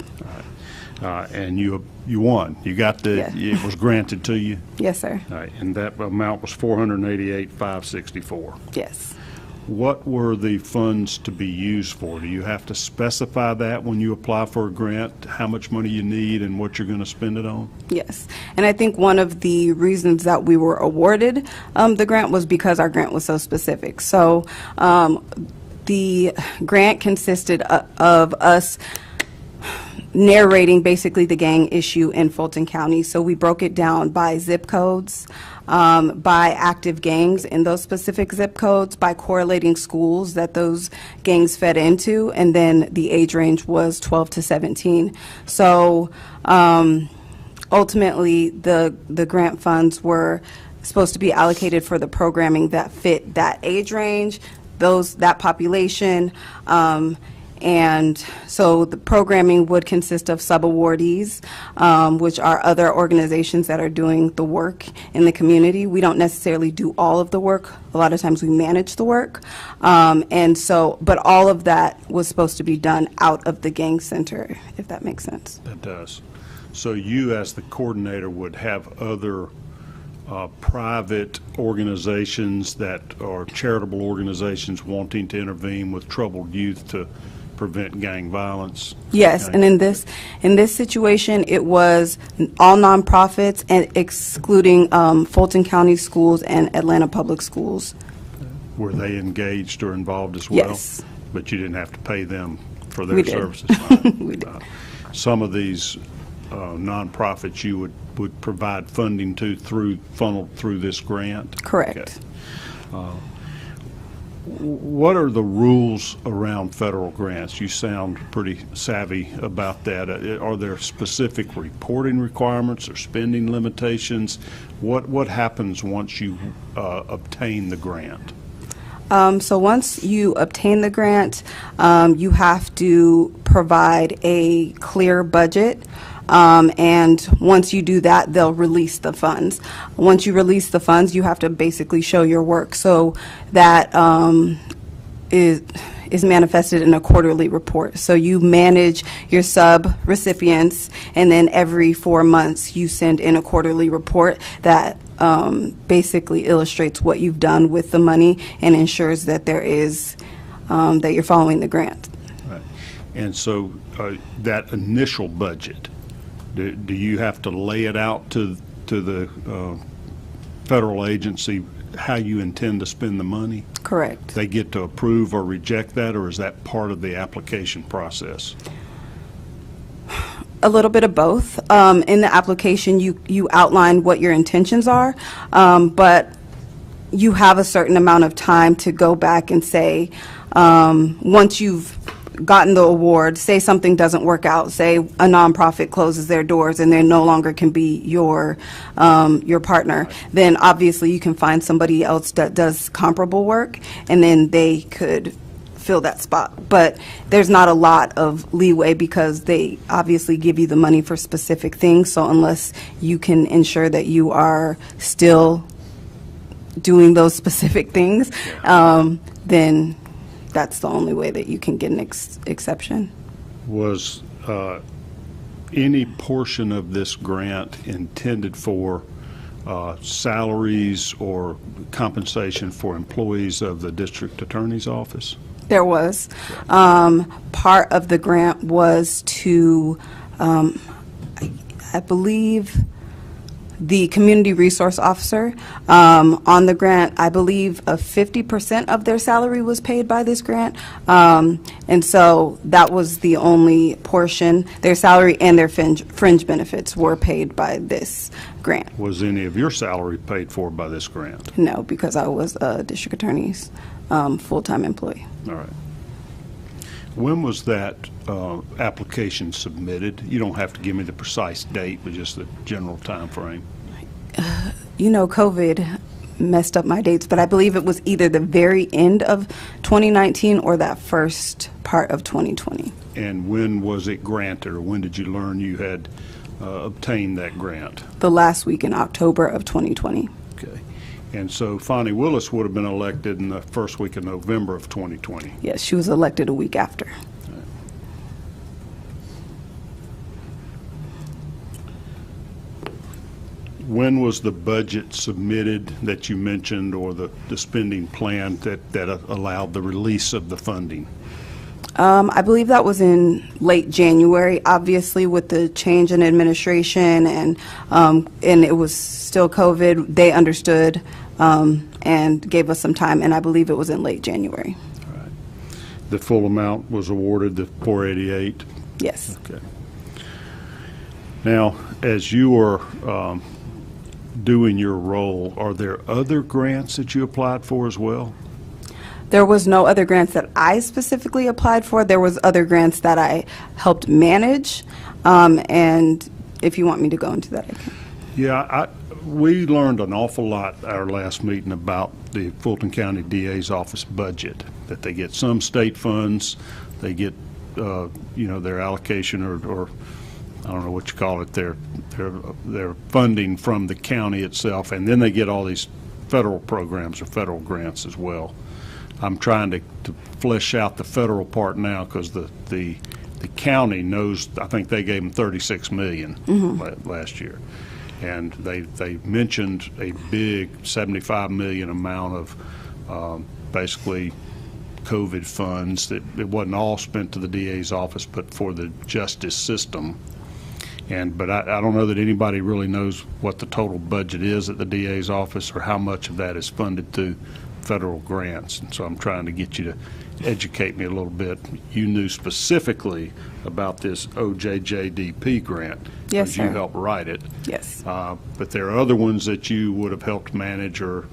And you won. You got Yeah. it was granted to you? Yes, sir. All right, and that amount was $488,564. Yes. What were the funds to be used for? Do you have to specify that when you apply for a grant, how much money you need and what you're going to spend it on? Yes, and I think one of the reasons that we were awarded the grant was because our grant was so specific. So the grant consisted of us narrating basically the gang issue in Fulton County. So we broke it down by zip codes, by active gangs in those specific zip codes, by correlating schools that those gangs fed into, and then the age range was 12 to 17. So ultimately, the grant funds were supposed to be allocated for the programming that fit that age range, that population, and so the programming would consist of sub-awardees, which are other organizations that are doing the work in the community. We don't necessarily do all of the work. A lot of times we manage the work. And so, but all of that was supposed to be done out of the gang center, if that makes sense. That does. So you, as the coordinator, would have other private organizations that are charitable organizations wanting to intervene with troubled youth to prevent gang violence? Yes, and in this situation, it was all nonprofits and excluding Fulton County Schools and Atlanta Public Schools. Were they engaged or involved as well? Yes. But you didn't have to pay them for their We did. services? We did. Some of these nonprofits you would provide funding to funneled through this grant? Correct. Okay. What are the rules around federal grants? You sound pretty savvy about that. Are there specific reporting requirements or spending limitations? What happens once you obtain the grant? So once you obtain the grant, you have to provide a clear budget. And once you do that, they'll release the funds. Once you release the funds, you have to basically show your work. So that is manifested in a quarterly report. So you manage your sub-recipients, and then every 4 months you send in a quarterly report that basically illustrates what you've done with the money and ensures that there is, that you're following the grant. Right. And so that initial budget, do you have to lay it out to the federal agency how you intend to spend the money? Correct. They get to approve or reject that, or is that part of the application process? A little bit of both. In the application, you outline what your intentions are, but you have a certain amount of time to go back and say, once you've gotten the award, say something doesn't work out, say a nonprofit closes their doors and they no longer can be your partner, then obviously you can find somebody else that does comparable work, and then they could fill that spot. But there's not a lot of leeway because they obviously give you the money for specific things, so unless you can ensure that you are still doing those specific things, then that's the only way that you can get an exception. Was any portion of this grant intended for salaries or compensation for employees of the district attorney's office? There was. Part of the grant was to, I believe, the community resource officer. On the grant, I believe 50% of their salary was paid by this grant, and so that was the only portion. Their salary and their fringe benefits were paid by this grant. Was any of your salary paid for by this grant? No, because I was a district attorney's full-time employee. All right. When was that application submitted? You don't have to give me the precise date, but just the general time frame. You know, COVID messed up my dates, but I believe it was either the very end of 2019 or that first part of 2020. And when was it granted, or when did you learn you had obtained that grant? The last week in October of 2020. Okay. And so Fani Willis would have been elected in the first week of November of 2020. Yes, she was elected a week after. When was the budget submitted that you mentioned, or the spending plan that allowed the release of the funding? I believe that was in late January. Obviously, with the change in administration and it was still COVID, they understood and gave us some time, and I believe it was in late January. All right. The full amount was awarded, the 488? Yes. Okay. Now, as you are doing your role, are there other grants that you applied for as well? There was no other grants that I specifically applied for. There was other grants that I helped manage, and if you want me to go into that, I can. Yeah, we learned an awful lot at our last meeting about the Fulton County DA's office budget, that they get some state funds, they get, their allocation or I don't know what you call it, their funding from the county itself, and then they get all these federal programs or federal grants as well. I'm trying to flesh out the federal part now because the county knows, I think they gave them $36 million last year. And they mentioned a big $75 million amount of basically COVID funds that it wasn't all spent to the DA's office, but for the justice system. But I don't know that anybody really knows what the total budget is at the DA's office or how much of that is funded through federal grants. And so I'm trying to get you to educate me a little bit. You knew specifically about this OJJDP grant. Yes, because sir. you helped write it. Yes. But there are other ones that you would have helped manage or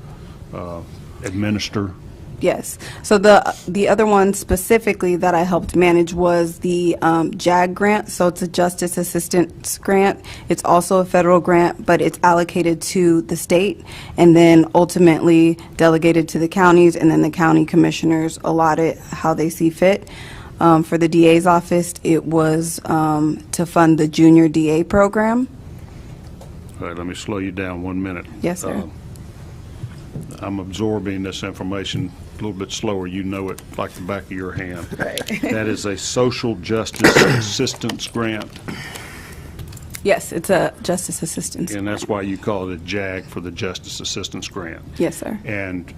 administer. Yes. So the other one specifically that I helped manage was the JAG grant. So it's a Justice Assistance Grant. It's also a federal grant, but it's allocated to the state and then ultimately delegated to the counties, and then the county commissioners allot it how they see fit. For the DA's office, it was to fund the junior DA program. All right, let me slow you down 1 minute. Yes, sir. I'm absorbing this information a little bit slower. You know it like the back of your hand. Right. That is a social justice assistance grant, Yes, it's a Justice Assistance. and that's why you call it a JAG, for the Justice Assistance Grant. Yes, sir. And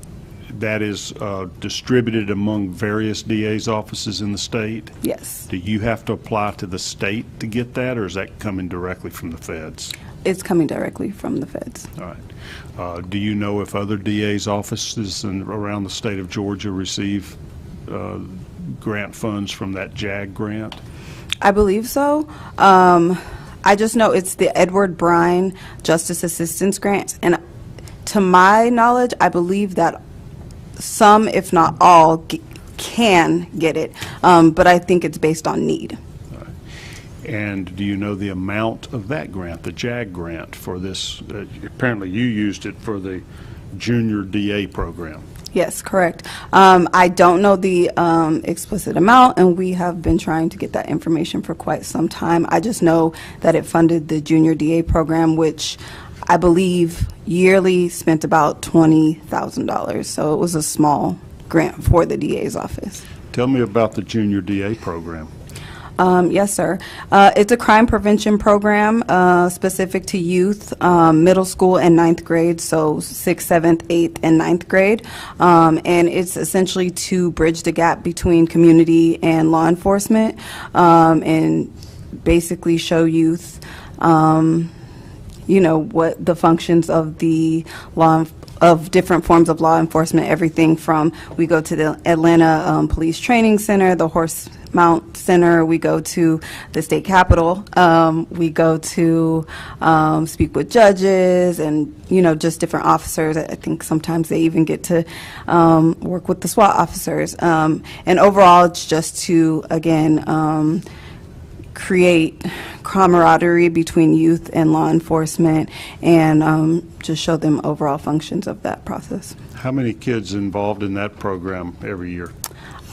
that is distributed among various DA's offices in the state. Yes. Do you have to apply to the state to get that, or is that coming directly from the feds? It's coming directly from the feds. All right. Do you know if other DA's offices around the state of Georgia receive grant funds from that JAG grant? I believe so. I just know it's the Edward Brine Justice Assistance Grant, and to my knowledge, I believe that some, if not all, can get it, but I think it's based on need. And do you know the amount of that grant, the JAG grant, for this? Apparently you used it for the junior DA program. Yes, correct. I don't know the explicit amount, and we have been trying to get that information for quite some time. I just know that it funded the junior DA program, which I believe yearly spent about $20,000. So it was a small grant for the DA's office. Tell me about the junior DA program. Yes, sir. It's a crime prevention program specific to youth, middle school and ninth grade, so 6th, 7th, 8th, and 9th grade. And it's essentially to bridge the gap between community and law enforcement, and basically show youth, what the functions of the of different forms of law enforcement, everything from, we go to the Atlanta Police Training Center, the Horse Mount Center, we go to the state capitol, we go to speak with judges and, just different officers. I think sometimes they even get to work with the SWAT officers. And overall, it's just to, again, create camaraderie between youth and law enforcement, and just show them overall functions of that process. How many kids involved in that program every year?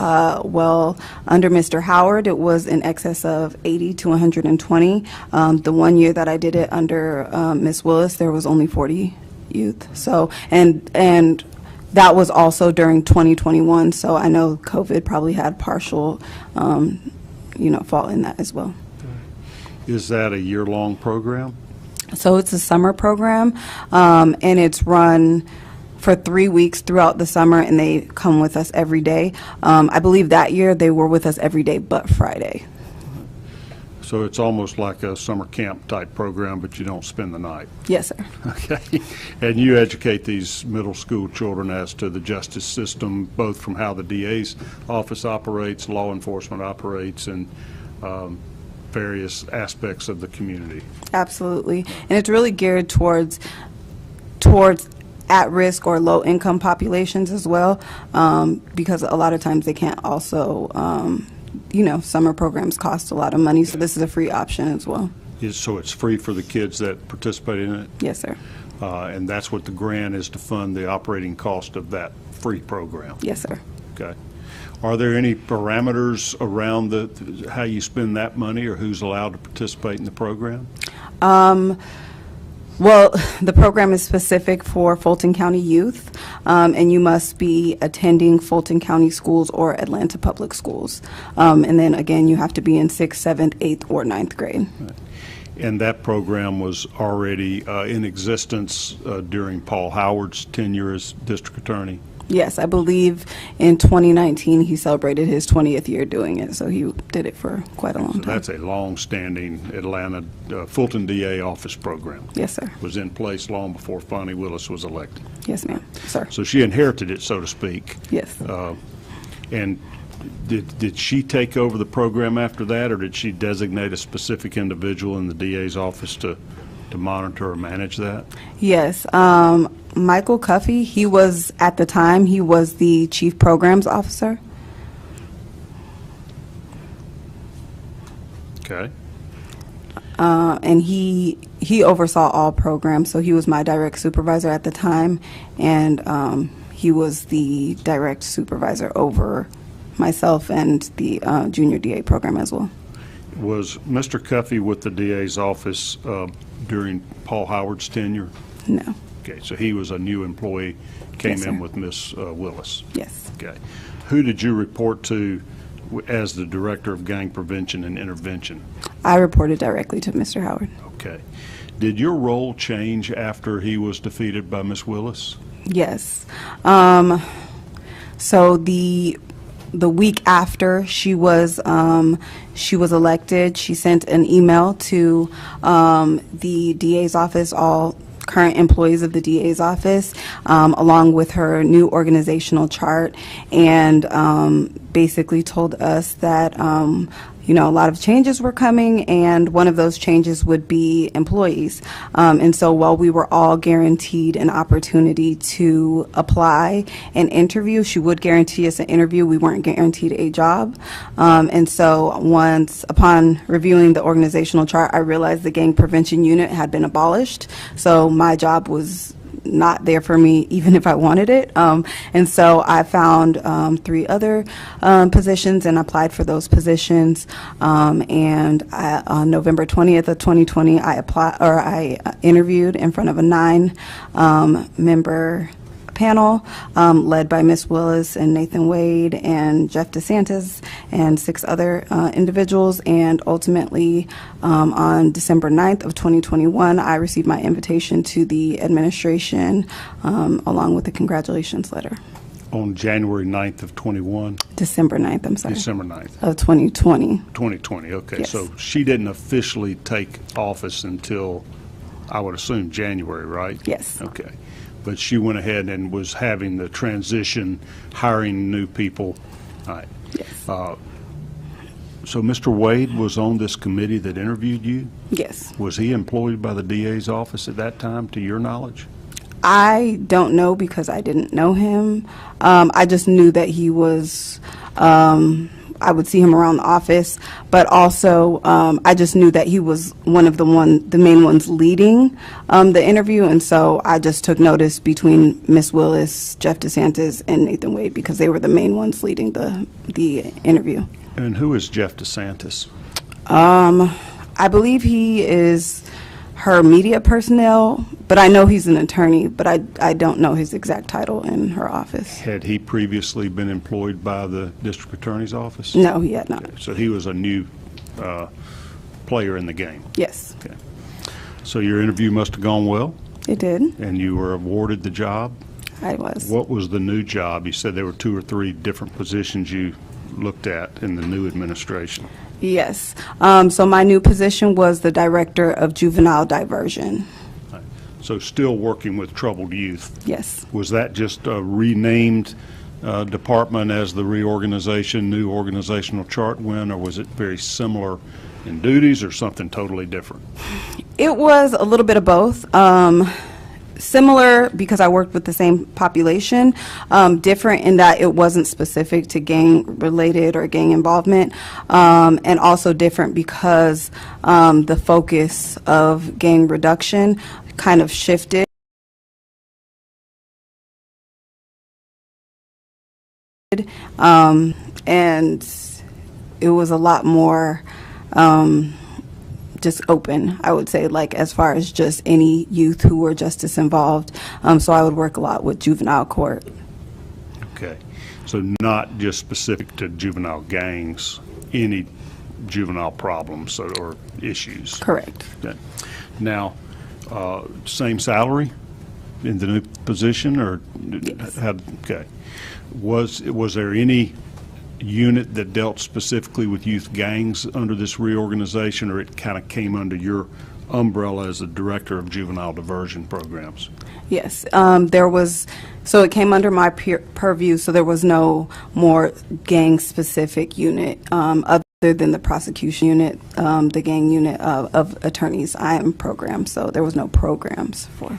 Well, under Mr. Howard, it was in excess of 80 to 120. The 1 year that I did it under Ms. Willis, there was only 40 youth. So, and that was also during 2021. So I know COVID probably had partial, fault in that as well. Is that a year-long program? So it's a summer program, and it's run for 3 weeks throughout the summer, and they come with us every day. I believe that year they were with us every day but Friday. So it's almost like a summer camp type program, but you don't spend the night. Yes, sir. Okay. And you educate these middle school children as to the justice system, both from how the DA's office operates, law enforcement operates, and various aspects of the community. Absolutely. And it's really geared towards at-risk or low-income populations as well, because a lot of times they can't also, summer programs cost a lot of money, so this is a free option as well. So it's free for the kids that participate in it? Yes, sir. And that's what the grant is, to fund the operating cost of that free program? Yes, sir. Okay. Are there any parameters around how you spend that money, or who's allowed to participate in the program? Well, the program is specific for Fulton County youth, and you must be attending Fulton County schools or Atlanta Public Schools. And then again, you have to be in 6th, 7th, 8th, or 9th grade. Right. And that program was already in existence during Paul Howard's tenure as district attorney? Yes, I believe in 2019 he celebrated his 20th year doing it, so he did it for quite a long time. That's a long-standing Atlanta Fulton DA office program. Yes, sir. Was in place long before Fani Willis was elected. Yes, ma'am. Sir. So she inherited it, so to speak. Yes. And did she take over the program after that, or did she designate a specific individual in the DA's office to monitor or manage that? Yes. Michael Cuffey, at the time, he was the chief programs officer. Okay. And he oversaw all programs, so he was my direct supervisor at the time, and he was the direct supervisor over myself and the junior DA program as well. Was Mr. Cuffey with the DA's office during Paul Howard's tenure? No. Okay, so he was a new employee, came Yes, in sir. with Miss Willis. Yes. Okay. Who did you report to as the Director of Gang Prevention and Intervention? I reported directly to Mr. Howard. Okay. Did your role change after he was defeated by Miss Willis? Yes. So the week after she was elected, she sent an email to the DA's office, all current employees of the DA's office, along with her new organizational chart, and basically told us that a lot of changes were coming, and one of those changes would be employees. And so while we were all guaranteed an opportunity to apply and interview, she would guarantee us an interview. We weren't guaranteed a job. And so upon reviewing the organizational chart, I realized the gang prevention unit had been abolished. So my job was not there for me, even if I wanted it. And so I found 3 other positions and applied for those positions. And on November 20th of 2020, I interviewed in front of a 9-member panel led by Ms. Willis and Nathan Wade and Jeff DeSantis and 6 other individuals, and ultimately on December 9th of 2021 I received my invitation to the administration along with the congratulations letter. On January 9th of 21? December 9th, I'm sorry. December 9th. Of 2020. 2020, okay. Yes. So she didn't officially take office until, I would assume, January, right? Yes. Okay. But she went ahead and was having the transition, hiring new people. All right. Yes. So Mr. Wade was on this committee that interviewed you? Yes. Was he employed by the DA's office at that time, to your knowledge? I don't know because I didn't know him. I just knew that he was, I would see him around the office, but also I just knew that he was one of the main ones leading the interview, and so I just took notice between Ms. Willis, Jeff DeSantis, and Nathan Wade because they were the main ones leading the interview. And who is Jeff DeSantis? I believe he is her media personnel, but I know he's an attorney, but I don't know his exact title in her office. Had he previously been employed by the district attorney's office? No, he had not. Okay. So he was a new player in the game? Yes. Okay. So your interview must have gone well? It did. And you were awarded the job? I was. What was the new job? You said there were 2 or 3 different positions you looked at in the new administration. Yes. So my new position was the Director of Juvenile Diversion. Right. So still working with troubled youth. Yes. Was that just a renamed department as the reorganization, new organizational chart went, or was it very similar in duties, or something totally different? It was a little bit of both. Similar because I worked with the same population, different in that it wasn't specific to gang-related or gang involvement, and also different because the focus of gang reduction kind of shifted. And it was a lot more just open, I would say, like as far as just any youth who were justice involved. So I would work a lot with juvenile court. Okay, so not just specific to juvenile gangs, any juvenile problems or issues? Correct. Okay. Now, same salary in the new position, or? Yes. Okay. Was there any unit that dealt specifically with youth gangs under this reorganization, or it kind of came under your umbrella as the director of juvenile diversion programs? Yes, there was, so it came under my purview, so there was no more gang-specific unit other than the prosecution unit, the gang unit of attorneys IM program, so there was no programs for.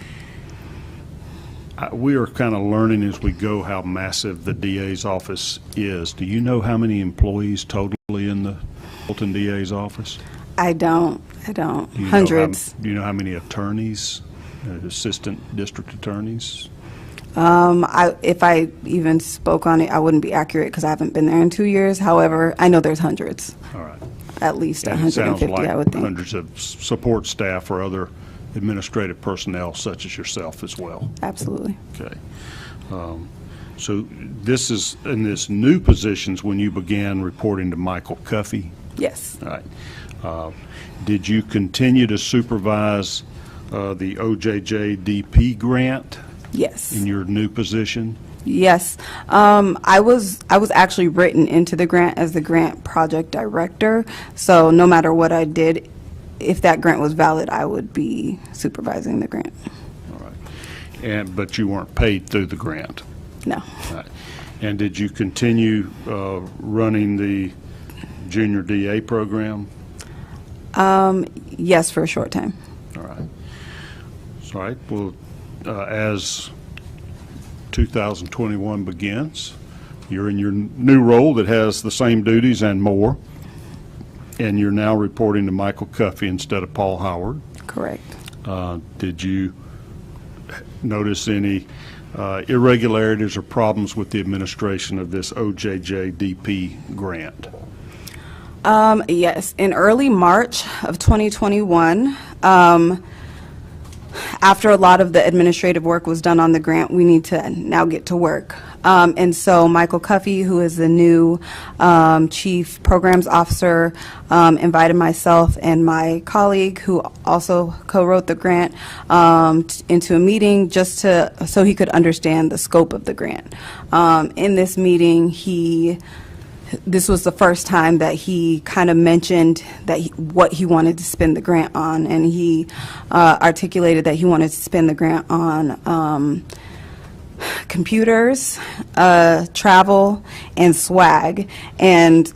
We are kind of learning as we go how massive the DA's office is. Do you know how many employees totally in the Fulton DA's office? I don't. Do you Hundreds. Do you know how many attorneys, assistant district attorneys? If I even spoke on it, I wouldn't be accurate because I haven't been there in 2 years. However, I know there's hundreds. All right. At least And it sounds 150, like I would think. hundreds of support staff or other administrative personnel such as yourself as well. Absolutely. Okay. So this is in this new positions when you began reporting to Michael Cuffey? Yes. All right. Did you continue to supervise the OJJDP grant Yes. in your new position? Yes. I was actually written into the grant as the grant project director. So no matter what I did, if that grant was valid, I would be supervising the grant. All right. But you weren't paid through the grant? No. All right. And did you continue running the junior DA program? Yes, for a short time. All right. All right. Well, as 2021 begins, you're in your new role that has the same duties and more, and you're now reporting to Michael Cuffey instead of Paul Howard. Correct. Did you notice any irregularities or problems with the administration of this OJJDP grant? Yes. In early March of 2021, after a lot of the administrative work was done on the grant, we need to now get to work. And so Michael Cuffey, who is the new Chief Programs Officer, invited myself and my colleague, who also co-wrote the grant, into a meeting just so he could understand the scope of the grant. In this meeting, this was the first time that he kind of mentioned that what he wanted to spend the grant on, and he articulated that he wanted to spend the grant on computers, travel, and swag. And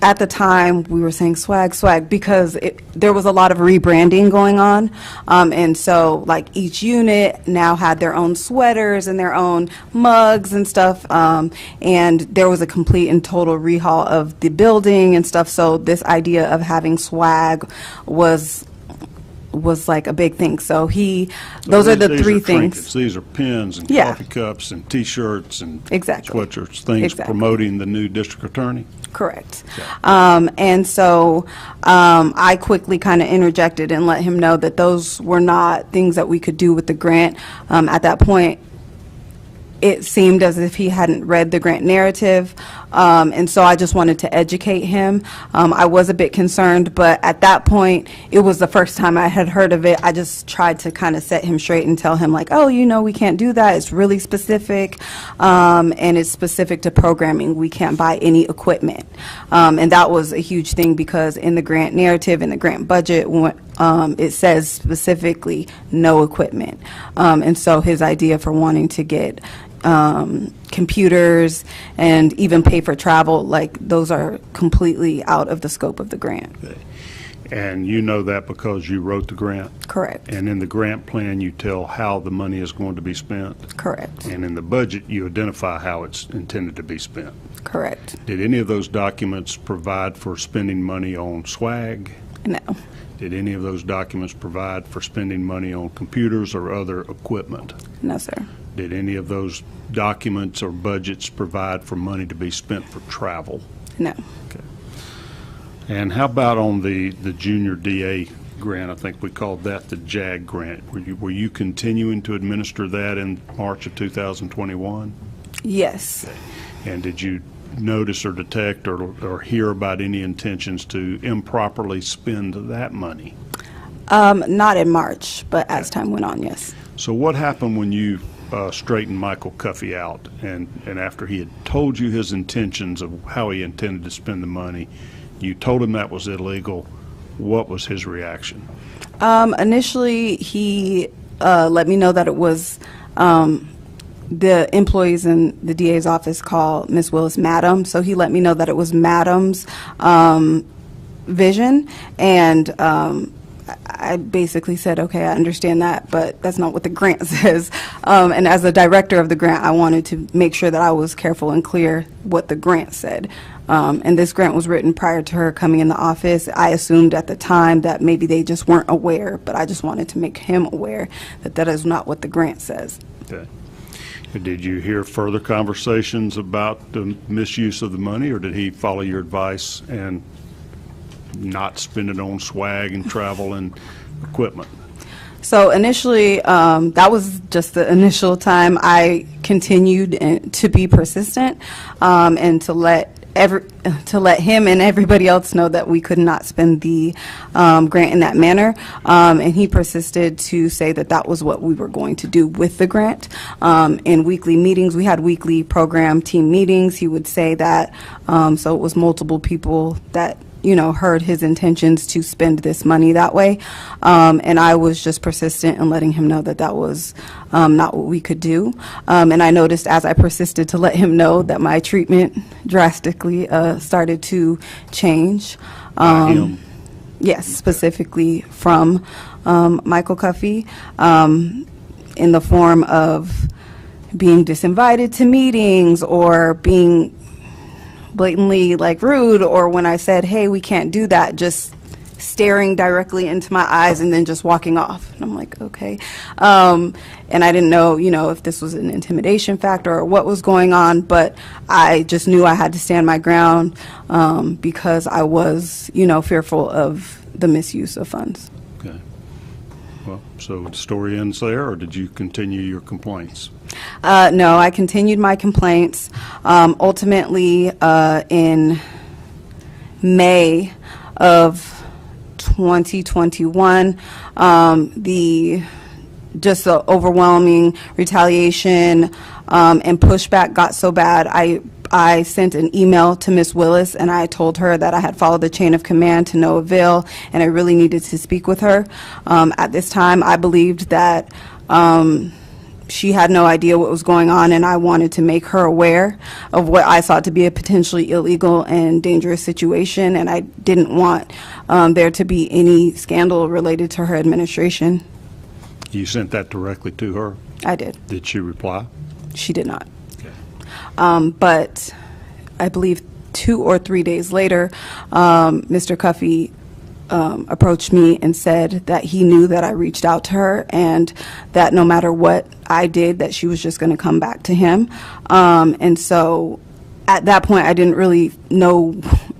at the time, we were saying swag, because there was a lot of rebranding going on. And so, like, each unit now had their own sweaters and their own mugs and stuff. And there was a complete and total rehaul of the building and stuff. So this idea of having swag was like a big thing. So those are the three things. Trinkets. These are pens and Yeah. coffee cups and T-shirts and Exactly. sweatshirts, things Exactly. promoting the new district attorney? Correct. And so I quickly kind of interjected and let him know that those were not things that we could do with the grant. At that point, it seemed as if he hadn't read the grant narrative, and so I just wanted to educate him. I was a bit concerned, but at that point, it was the first time I had heard of it. I just tried to kind of set him straight and tell him, like, oh, we can't do that. It's really specific, and it's specific to programming. We can't buy any equipment. And that was a huge thing because in the grant narrative, in the grant budget, it says specifically no equipment. And so his idea for wanting to get computers and even pay for travel, like, those are completely out of the scope of the grant. Okay. And you know that because you wrote the grant? Correct. And in the grant plan, you tell how the money is going to be spent? Correct. And in the budget, you identify how it's intended to be spent? Correct. Did any of those documents provide for spending money on swag? No. Did any of those documents provide for spending money on computers or other equipment? No, sir. Did any of those documents or budgets provide for money to be spent for travel? No. Okay. And how about on the junior DA grant? I think we called that the JAG grant. Were you continuing to administer that in March of 2021? Yes. And did you notice or detect or hear about any intentions to improperly spend that money? Not in March, but as time went on, yes. So what happened when you straightened Michael Cuffey out and after he had told you his intentions of how he intended to spend the money, you told him that was illegal? What was his reaction? Initially, he let me know that it was the employees in the DA's office call Ms. Willis Madam, so he let me know that it was Madam's vision, and I basically said, okay, I understand that, but that's not what the grant says. And as a director of the grant, I wanted to make sure that I was careful and clear what the grant said. And this grant was written prior to her coming in the office. I assumed at the time that maybe they just weren't aware, but I just wanted to make him aware that that is not what the grant says. Okay. Did you hear further conversations about the misuse of the money, or did he follow your advice and not spend it on swag and travel and equipment? So initially, that was just the initial time. I continued to be persistent and to let him and everybody else know that we could not spend the grant in that manner. And he persisted to say that that was what we were going to do with the grant. In weekly meetings, we had weekly program team meetings. He would say that, so it was multiple people that heard his intentions to spend this money that way. And I was just persistent in letting him know that that was not what we could do. And I noticed as I persisted to let him know that my treatment drastically started to change. Him? Yes, specifically from Michael Cuffey, in the form of being disinvited to meetings or being blatantly rude, or when I said, hey, we can't do that, just staring directly into my eyes and then just walking off. And I'm like, okay. And I didn't know, if this was an intimidation factor or what was going on, but I just knew I had to stand my ground because I was, fearful of the misuse of funds. Okay. Well, so the story ends there, or did you continue your complaints? No, I continued my complaints. Ultimately, in May of 2021, the overwhelming retaliation and pushback got so bad, I sent an email to Ms. Willis, and I told her that I had followed the chain of command to no avail, and I really needed to speak with her. At this time, I believed that she had no idea what was going on, and I wanted to make her aware of what I thought to be a potentially illegal and dangerous situation, and I didn't want there to be any scandal related to her administration. You sent that directly to her? I did. Did she reply? She did not. Okay. But I believe 2 or 3 days later, Mr. Cuffey approached me and said that he knew that I reached out to her and that no matter what I did, that she was just going to come back to him. And so at that point, I didn't really know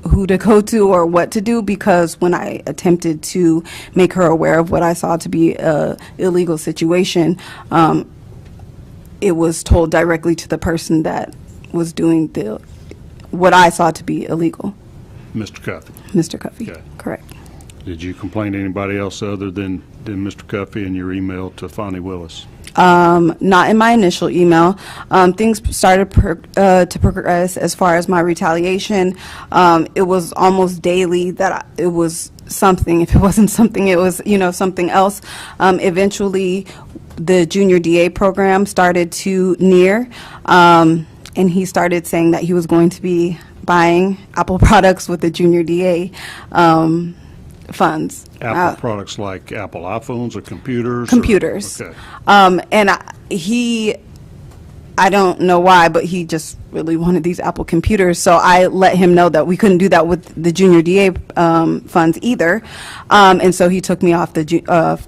who to go to or what to do, because when I attempted to make her aware of what I saw to be an illegal situation, it was told directly to the person that was doing what I saw to be illegal. Mr. Cuffey? Mr. Cuffey, Okay. correct. Did you complain to anybody else other than Mr. Cuffey in your email to Fani Willis? Not in my initial email. Things started to progress as far as my retaliation. It was almost daily that it was something. If it wasn't something, it was, something else. Eventually, the junior DA program started to near, and he started saying that he was going to be buying Apple products with the junior DA funds. Apple products like Apple iPhones or computers? Computers. Okay. And I don't know why, but he just really wanted these Apple computers. So I let him know that we couldn't do that with the junior DA funds either. And so he took me off the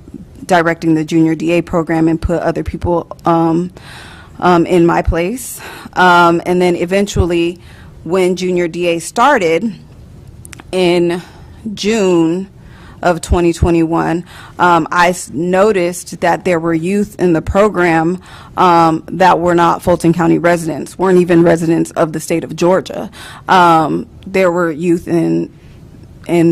directing the junior DA program and put other people in my place. And then eventually, when junior DA started in June of 2021, I noticed that there were youth in the program that were not Fulton County residents, weren't even residents of the state of Georgia. There were youth in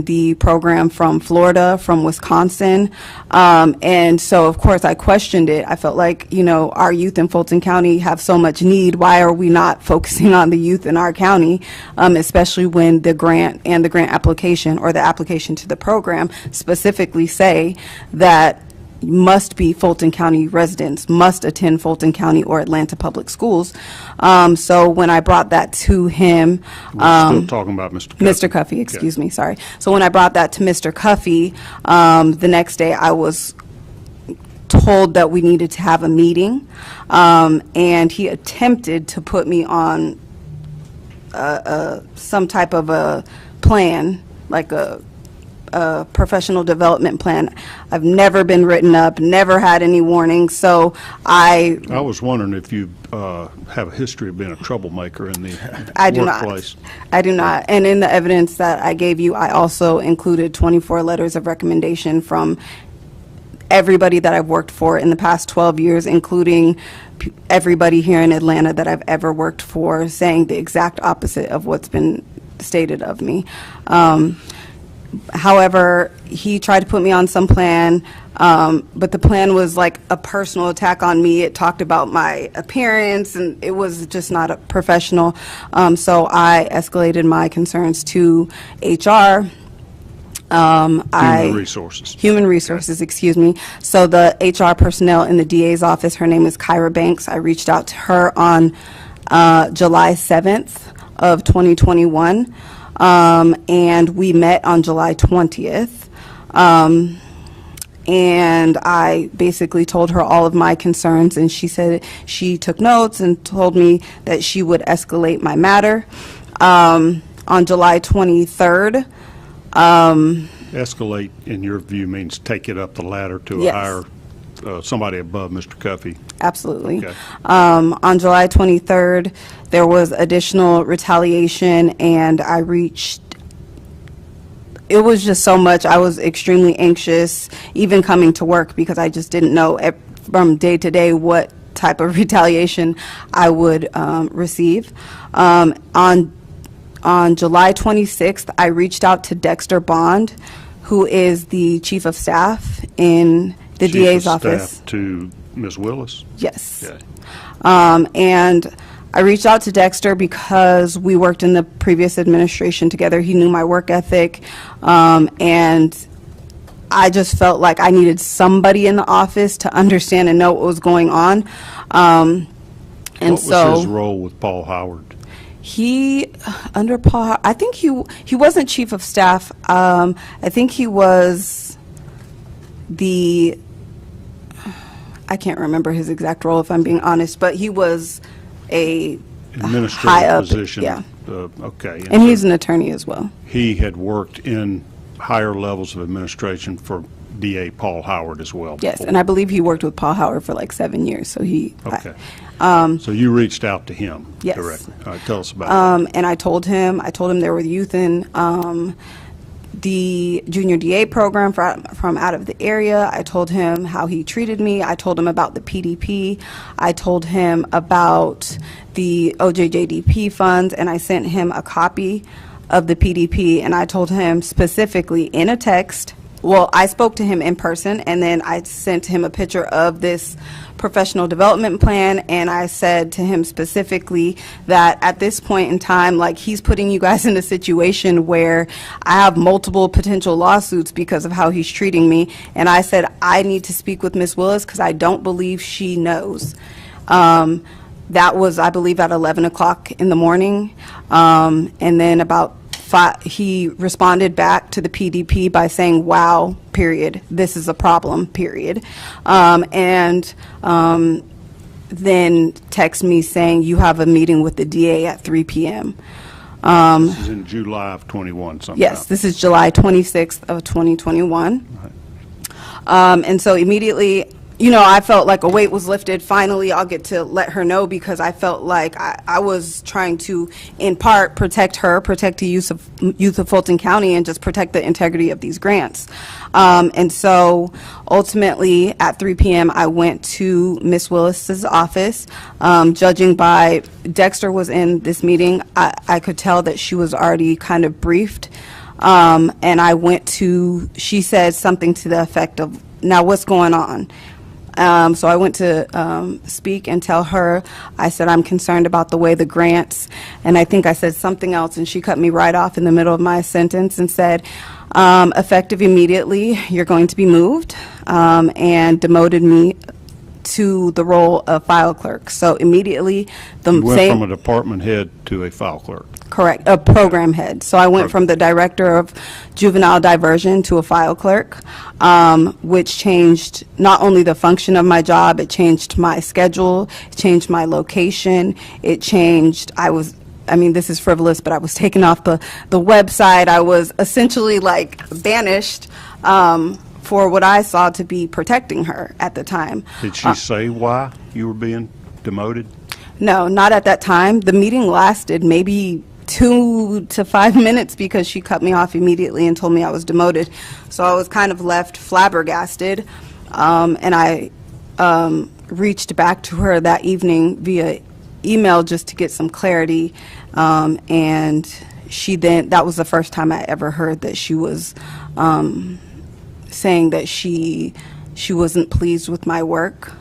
the program from Florida, from Wisconsin, and so of course I questioned it. I felt like, you know, our youth in Fulton County have so much need. Why are we not focusing on the youth in our county, especially when the grant and the grant application or the application to the program specifically say that must be Fulton County residents, must attend Fulton County or Atlanta Public Schools. So when I brought that to him, We're still talking about Mr. Cuffey. Mr. Cuffey, excuse me, sorry. So when I brought that to Mr. Cuffey, the next day I was told that we needed to have a meeting, and he attempted to put me on some type of a plan, like a professional development plan. I've never been written up, never had any warnings, so I was wondering if you have a history of being a troublemaker in the I do workplace. not. I do not. And in the evidence that I gave you, I also included 24 letters of recommendation from everybody that I've worked for in the past 12 years, including everybody here in Atlanta that I've ever worked for, saying the exact opposite of what's been stated of me. However, he tried to put me on some plan, but the plan was like a personal attack on me. It talked about my appearance, and it was just not a professional. So I escalated my concerns to HR. Human Resources. Human Resources, excuse me. So the HR personnel in the DA's office, her name is Kyra Banks. I reached out to her on July 7th of 2021. And we met on July 20th, and I basically told her all of my concerns, and she said she took notes and told me that she would escalate my matter. On July 23rd, Escalate, in your view, means take it up the ladder to Yes. a higher, somebody above Mr. Cuffey. absolutely. Okay. On July 23rd, there was additional retaliation, and I reached, it was just so much. I was extremely anxious, even coming to work, because I just didn't know from day to day what type of retaliation I would receive. On July 26th, I reached out to Dexter Bond, who is the chief of staff in the Chief DA's of office. Staff to Ms. Willis? Yes. Okay. And I reached out to Dexter because we worked in the previous administration together. He knew my work ethic, and I just felt like I needed somebody in the office to understand and know what was going on. And What was so his role with Paul Howard? he, under Paul, I think he wasn't chief of staff. I think he was I can't remember his exact role, if I'm being honest, but he was a Administrative high up position? yeah. Okay. And so he's an attorney as well. he had worked in higher levels of administration for DA Paul Howard as well? Yes, before? and I believe he worked with Paul Howard for like 7 years, so he. Okay. So you reached out to him Yes. directly? All right, tell us about that. And I told him there were youth in the junior DA program from out of the area. I told him how he treated me. I told him about the PDP. I told him about the OJJDP funds, and I sent him a copy of the PDP, and I told him specifically in a text. Well, I spoke to him in person, and then I sent him a picture of this professional development plan, and I said to him specifically that at this point in time, like, he's putting you guys in a situation where I have multiple potential lawsuits because of how he's treating me, and I said I need to speak with Ms. Willis because I don't believe she knows. That was, I believe, at 11 o'clock in the morning, and then about he responded back to the PDP by saying, "Wow, period. This is a problem, period." Then text me saying, "You have a meeting with the DA at 3 p.m." This is in July of 21 sometime. Yes, this is July 26th of 2021. And so immediately, you know, I felt like a weight was lifted. Finally, I'll get to let her know, because I felt like I was trying to, in part, protect her, protect the youth of Fulton County, and just protect the integrity of these grants. And so ultimately, at 3 p.m., I went to Ms. Willis's office. Judging by Dexter was in this meeting, I could tell that she was already kind of briefed. And I went to, she said something to the effect of, "Now what's going on?" So I went to speak and tell her. I said, "I'm concerned about the way the grants," and I think I said something else, and she cut me right off in the middle of my sentence and said, "Effective immediately, you're going to be moved," and demoted me to the role of file clerk. So immediately, You went from a department head to a file clerk. Correct, a program head. So I went from the director of juvenile diversion to a file clerk, which changed not only the function of my job, it changed my schedule, it changed my location, it changed, I mean, this is frivolous, but I was taken off the website. I was essentially like banished for what I saw to be protecting her at the time. Did she say why you were being demoted? No, not at that time. The meeting lasted maybe 2 to 5 minutes, because she cut me off immediately and told me I was demoted. So I was kind of left flabbergasted, and I reached back to her that evening via email just to get some clarity, and she then, that was the first time I ever heard that she was saying that she wasn't pleased with my work.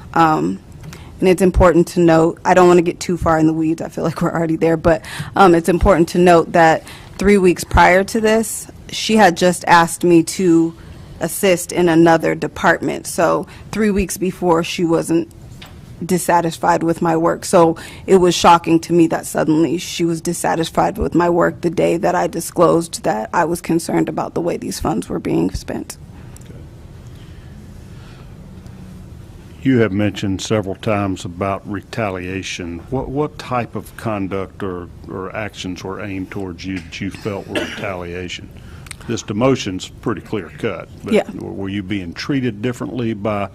And it's important to note, I don't want to get too far in the weeds, I feel like we're already there, but it's important to note that 3 weeks prior to this, she had just asked me to assist in another department. So 3 weeks before, she wasn't dissatisfied with my work. So it was shocking to me that suddenly she was dissatisfied with my work the day that I disclosed that I was concerned about the way these funds were being spent. You have mentioned several times about retaliation. What type of conduct or actions were aimed towards you that you felt were retaliation? This demotion's pretty clear cut, but Yeah. were you being treated differently by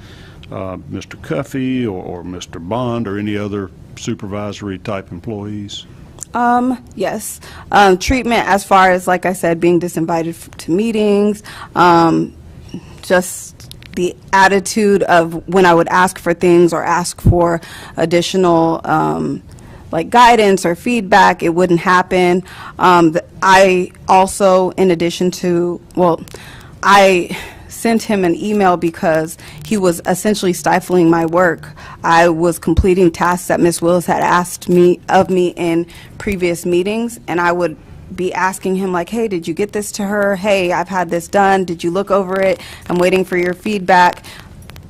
Mr. Cuffey or Mr. Bond or any other supervisory type employees? Yes. Treatment as far as, like I said, being disinvited to meetings, just the attitude of when I would ask for things or ask for additional like guidance or feedback, it wouldn't happen. I also, in addition to, well, I sent him an email because he was essentially stifling my work. I was completing tasks that Ms. Willis had asked me in previous meetings, and I would be asking him like, "Hey, did you get this to her? Hey, I've had this done. Did you look over it? I'm waiting for your feedback."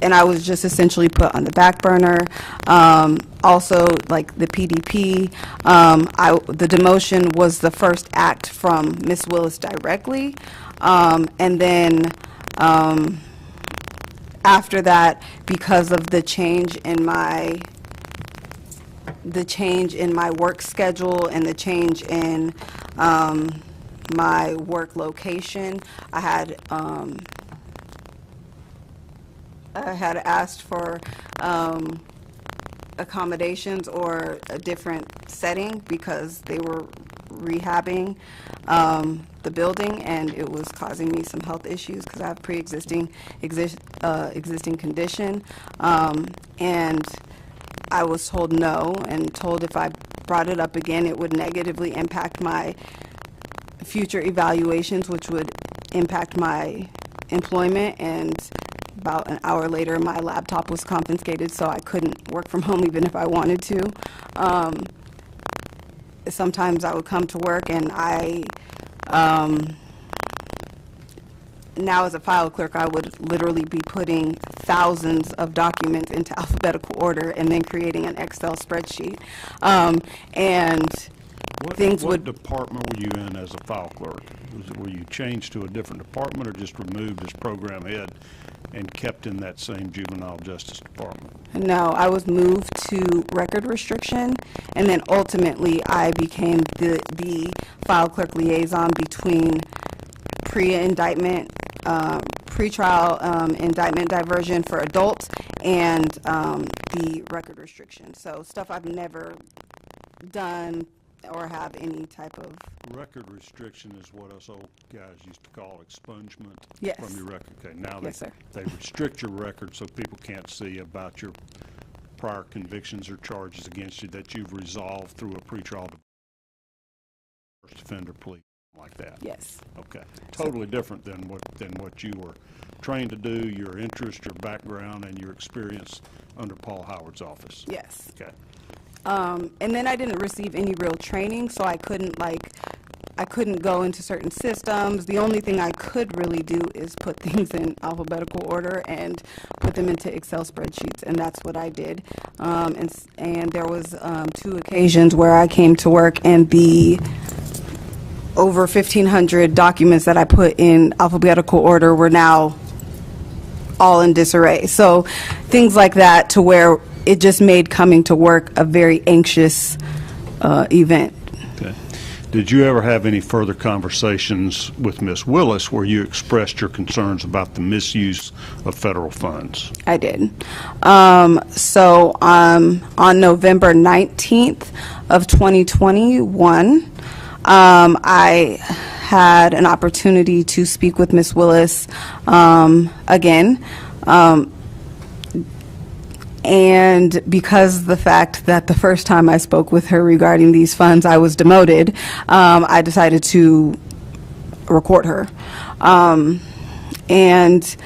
And I was just essentially put on the back burner. Also, like the PDP, the demotion was the first act from Ms. Willis directly. And then after that, because of the change in my work schedule and the change in my work location, I had asked for accommodations or a different setting because they were rehabbing the building, and it was causing me some health issues because I have pre-existing existing condition, and I was told no, and told if I brought it up again, it would negatively impact my future evaluations, which would impact my employment. And about an hour later, my laptop was confiscated, so I couldn't work from home even if I wanted to. Sometimes I would come to work and now as a file clerk, I would literally be putting thousands of documents into alphabetical order and then creating an Excel spreadsheet. And things What would. department were you in as a file clerk? Were you changed to a different department or just removed as program head and kept in that same juvenile justice department? No, I was moved to record restriction, and then ultimately I became the file clerk liaison between pre-indictment, pre-trial indictment diversion for adults and the record restriction. So stuff I've never done or have any type of. Record restriction is what us old guys used to call expungement Yes. from your record. Okay, now Yes, sir. they restrict your record so people can't see about your prior convictions or charges against you that you've resolved through a pretrial first offender plea, like that. Yes. Okay, totally different than what you were trained to do, your interest, your background, and your experience under Paul Howard's office. Yes. Okay. And then I didn't receive any real training, so I couldn't go into certain systems. The only thing I could really do is put things in alphabetical order and put them into Excel spreadsheets, and that's what I did. And there was 2 occasions where I came to work and the over 1,500 documents that I put in alphabetical order were now all in disarray. So things like that, to where it just made coming to work a very anxious event. Okay. Did you ever have any further conversations with Ms. Willis where you expressed your concerns about the misuse of federal funds? I did. So on November 19th of 2021, I had an opportunity to speak with Ms. Willis again. And because the fact that the first time I spoke with her regarding these funds, I was demoted, I decided to record her. And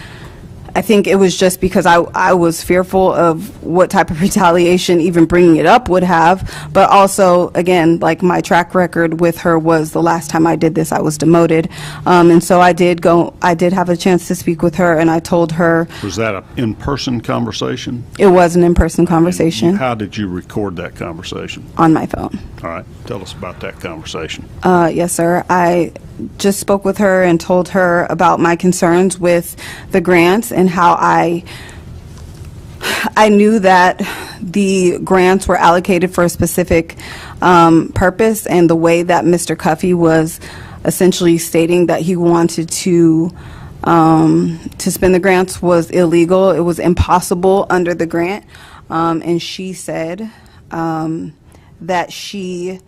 I think it was just because I was fearful of what type of retaliation even bringing it up would have, but also, again, like my track record with her was the last time I did this, I was demoted. And so I did have a chance to speak with her, and I told her. Was that an in-person conversation? It was an in-person conversation. How did you record that conversation? On my phone. All right, tell us about that conversation. Yes, sir. I just spoke with her and told her about my concerns with the grants and how I knew that the grants were allocated for a specific purpose, and the way that Mr. Cuffey was essentially stating that he wanted to spend the grants was illegal. It was impossible under the grant, and she said that she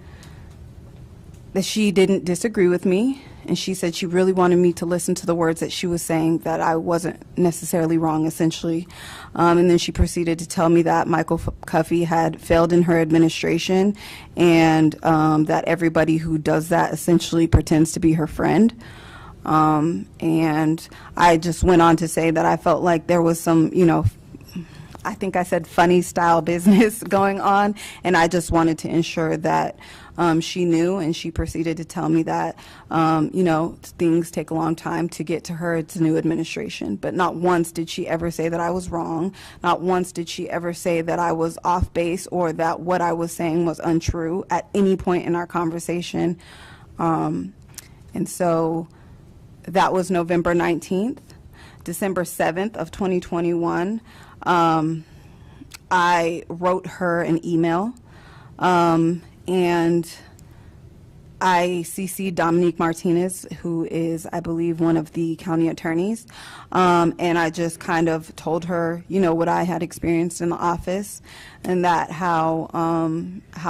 didn't disagree with me, and she said she really wanted me to listen to the words that she was saying, that I wasn't necessarily wrong, essentially. And then she proceeded to tell me that Michael Cuffey had failed in her administration, and that everybody who does that essentially pretends to be her friend. And I just went on to say that I felt like there was some, I think I said funny style business going on, and I just wanted to ensure that she knew, and she proceeded to tell me that, things take a long time to get to her. It's a new administration. But not once did she ever say that I was wrong. Not once did she ever say that I was off base or that what I was saying was untrue at any point in our conversation. And so that was November 19th. December 7th of 2021, I wrote her an email, and I CC'd Dominique Martinez, who is, I believe, one of the county attorneys, and I just kind of told her, what I had experienced in the office, and that how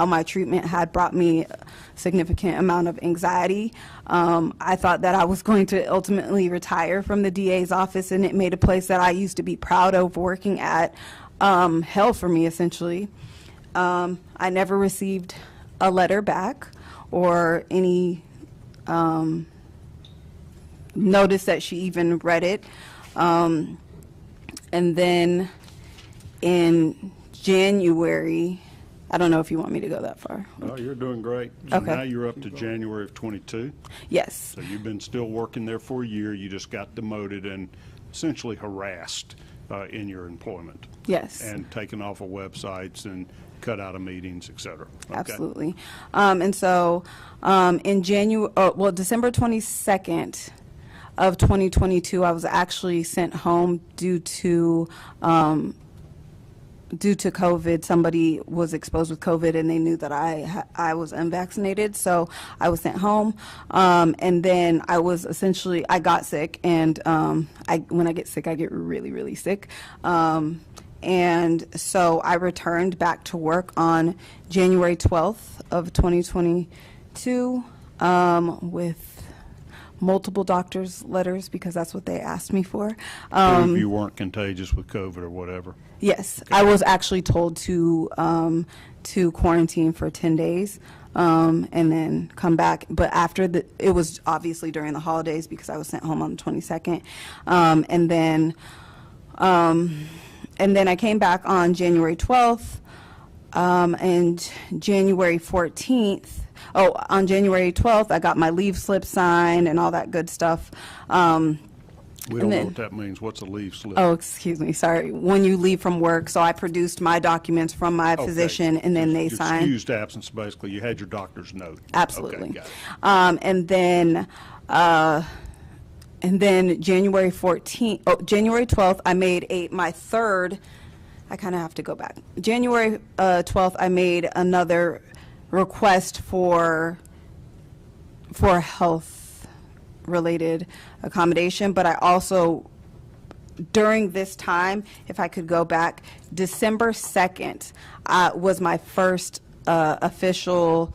my treatment had brought me a significant amount of anxiety. I thought that I was going to ultimately retire from the DA's office, and it made a place that I used to be proud of working at hell for me, essentially. I never received a letter back or any notice that she even read it. And then in January, I don't know if you want me to go that far. No, you're doing great. So Okay. now you're up to January of 22. Yes. So you've been still working there for a year. You just got demoted and essentially harassed in your employment. Yes. And taken off of websites and cut out of meetings, et cetera. Okay. Absolutely. And so in December 22nd of 2022, I was actually sent home due to COVID. Somebody was exposed with COVID, and they knew that I was unvaccinated, so I was sent home. And then I got sick, and when I get sick, I get really, really sick. And so I returned back to work on January 12th of 2022 with multiple doctor's letters, because that's what they asked me for. Prove you weren't contagious with COVID or whatever. Yes, I was actually told to quarantine for 10 days and then come back. But it was obviously during the holidays, because I was sent home on the 22nd. And then I came back on January 12th and January 14th. Oh, on January 12th, I got my leave slip signed and all that good stuff. We don't know what that means. What's a leave slip? Oh, excuse me, sorry. When you leave from work, so I produced my documents from my physician, and then they signed. Excused absence, basically. You had your doctor's note. Absolutely. Okay, got it. And then January 12th, I made my third. I kind of have to go back. January 12th, I made another request for health-related accommodation, but I also, during this time, if I could go back, December 2nd was my first official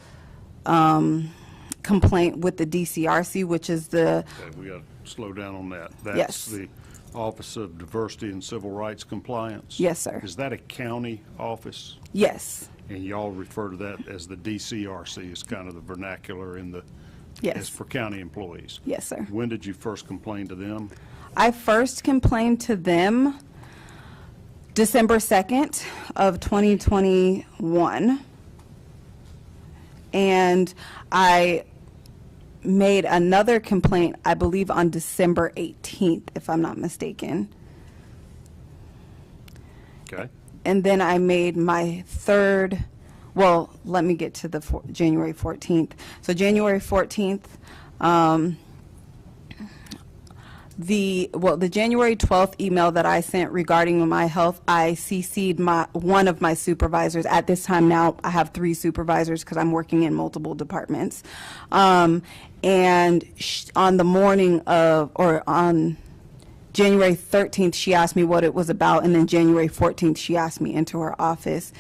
complaint with the DCRC, which is the... Okay, we got to slow down on that. That's Yes. the Office of Diversity and Civil Rights Compliance? Yes, sir. Is that a county office? Yes. And y'all refer to that as the DCRC, is kind of the vernacular in the, Yes. as for county employees? Yes, sir. When did you first complain to them? I first complained to them December 2nd of 2021, and I made another complaint, I believe, on December 18th, if I'm not mistaken. Okay. And then I made my third, well, let me get to the January 14th. So January 14th, the January 12th email that I sent regarding my health, I CC'd one of my supervisors. At this time now, I have 3 supervisors because I'm working in multiple departments. And on the morning of, or on January 13th, she asked me what it was about, and then January 14th, she asked me into her office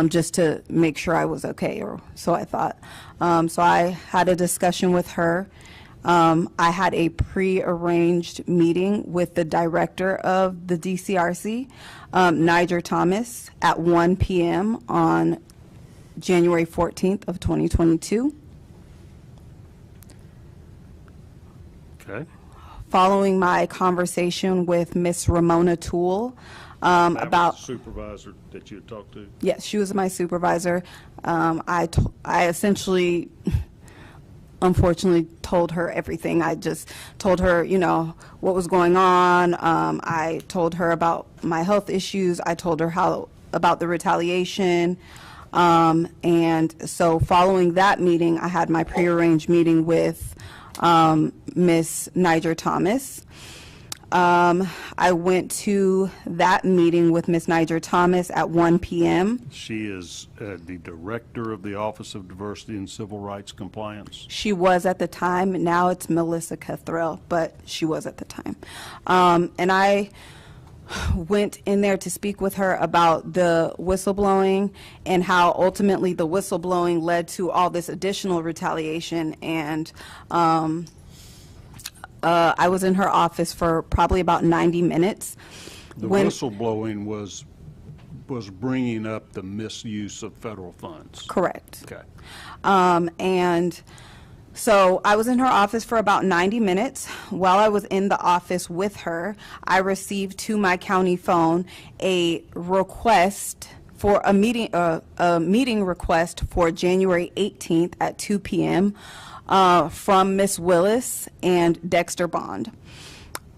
just to make sure I was okay, or so I thought. So I had a discussion with her. I had a pre-arranged meeting with the director of the DCRC, Niger Thomas, at 1 p.m. on January 14th of 2022. Okay. Following my conversation with Miss Ramona Toole That about... was the supervisor that you had talked to? Yes, she was my supervisor. I essentially, unfortunately, told her everything. I just told her, what was going on. I told her about my health issues. I told her about the retaliation. And so following that meeting, I had my prearranged meeting with Miss Niger Thomas. I went to that meeting with Miss Niger Thomas at 1 p.m. She is the director of the Office of Diversity and Civil Rights Compliance. She was at the time. Now it's Melissa Cathrell, but she was at the time. And I went in there to speak with her about the whistleblowing and how ultimately the whistleblowing led to all this additional retaliation. And I was in her office for probably about 90 minutes. The whistleblowing was bringing up the misuse of federal funds. Correct. Okay. And so I was in her office for about 90 minutes. While I was in the office with her, I received to my county phone a request for a meeting request for January 18th at 2 p.m. From Miss Willis and Dexter Bond.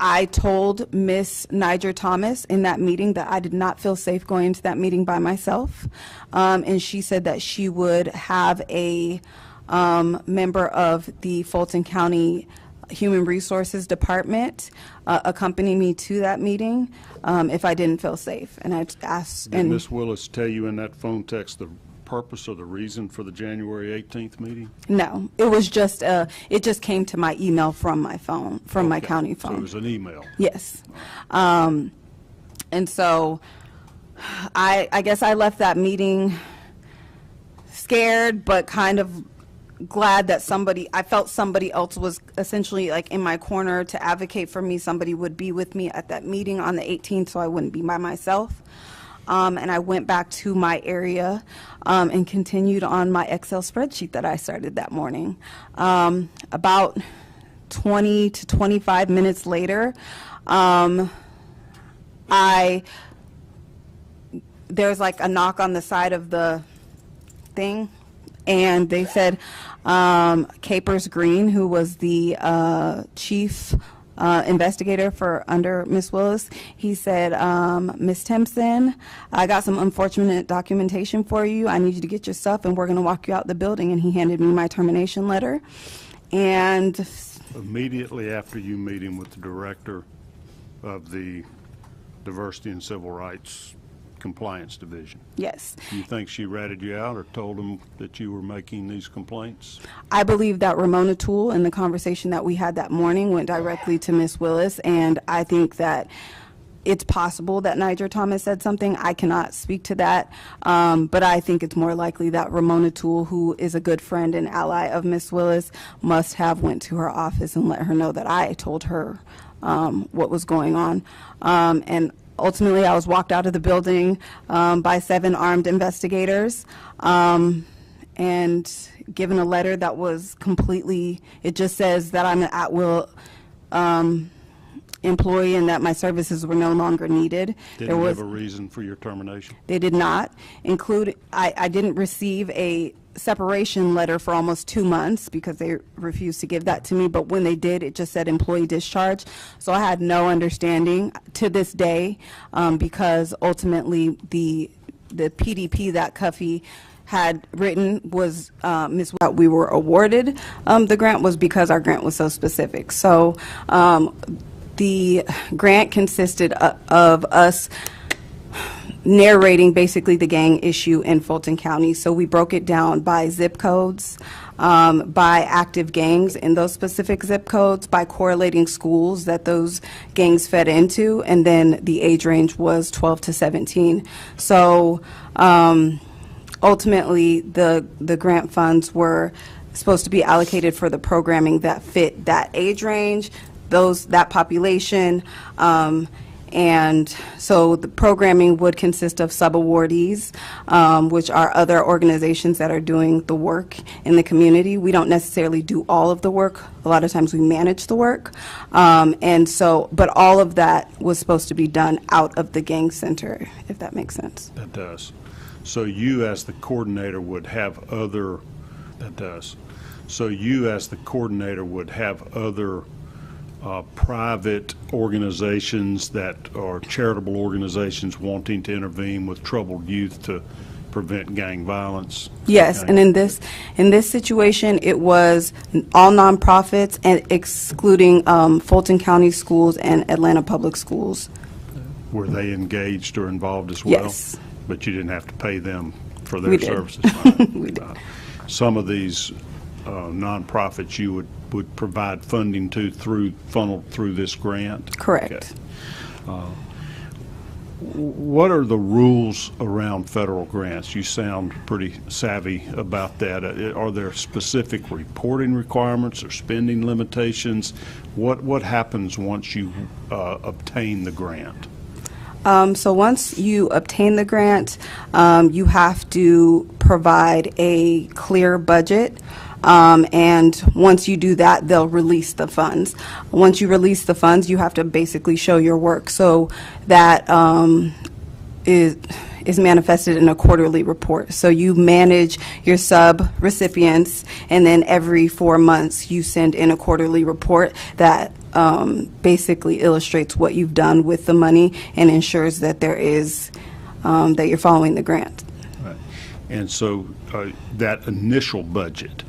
I told Miss Niger Thomas in that meeting that I did not feel safe going into that meeting by myself. And she said that she would have a member of the Fulton County Human Resources Department accompany me to that meeting if I didn't feel safe. And I asked. Did Ms. Willis tell you in that phone text the purpose or the reason for the January 18th meeting? No, it was just it just came to my email from my phone, from my county phone. So it was an email. Yes. And so I guess I left that meeting scared, but kind of glad that I felt somebody else was essentially like in my corner to advocate for me. Somebody would be with me at that meeting on the 18th, so I wouldn't be by myself. And I went back to my area and continued on my Excel spreadsheet that I started that morning. About 20 to 25 minutes later, there's like a knock on the side of the thing, and they said Capers Green, who was the chief investigator for under Ms. Willis, he said, Ms. Timpson, I got some unfortunate documentation for you. I need you to get your stuff, and we're going to walk you out the building. And he handed me my termination letter. And Immediately after you meeting with the director of the Diversity and Civil Rights Compliance Division, yes, do you think she ratted you out or told them that you were making these complaints? I believe that Ramona Toole, in the conversation that we had that morning, went directly to Ms. Willis, and I think that it's possible that Niger Thomas said something. I cannot speak to that, but I think it's more likely that Ramona Toole, who is a good friend and ally of Ms. Willis, must have went to her office and let her know that I told her what was going on. And ultimately, I was walked out of the building by 7 armed investigators and given a letter that was completely, it just says that I'm an at-will employee and that my services were no longer needed. Didn't have a reason for your termination? They did not include, I didn't receive a separation letter for almost 2 months because they refused to give that to me, but when they did, it just said employee discharge. So I had no understanding to this day because ultimately the PDP that Cuffey had written was we were awarded the grant was because our grant was so specific. So the grant consisted of us narrating basically the gang issue in Fulton County. So we broke it down by zip codes, by active gangs in those specific zip codes, by correlating schools that those gangs fed into, and then the age range was 12 to 17. So ultimately, the grant funds were supposed to be allocated for the programming that fit that age range, that population, and so the programming would consist of sub-awardees, which are other organizations that are doing the work in the community. We don't necessarily do all of the work. A lot of times we manage the work. And so, but all of that was supposed to be done out of the gang center, if that makes sense. That does. So you as the coordinator would have other, So you as the coordinator would have other private organizations that are charitable organizations wanting to intervene with troubled youth to prevent gang violence? Yes, and in this situation, it was all nonprofits and excluding Fulton County schools and Atlanta Public Schools. Were they engaged or involved as well? Yes. But you didn't have to pay them for their We did. services? Right. We did. Some of these nonprofits you would provide funding to funneled through this grant? Correct. Okay. What are the rules around federal grants? You sound pretty savvy about that. Are there specific reporting requirements or spending limitations? What happens once you obtain the grant? So once you obtain the grant, you have to provide a clear budget. And once you do that, they'll release the funds. Once you release the funds, you have to basically show your work. So that is manifested in a quarterly report. So you manage your sub-recipients, and then every 4 months you send in a quarterly report that basically illustrates what you've done with the money and ensures that there is, that you're following the grant. Right. And so that initial budget,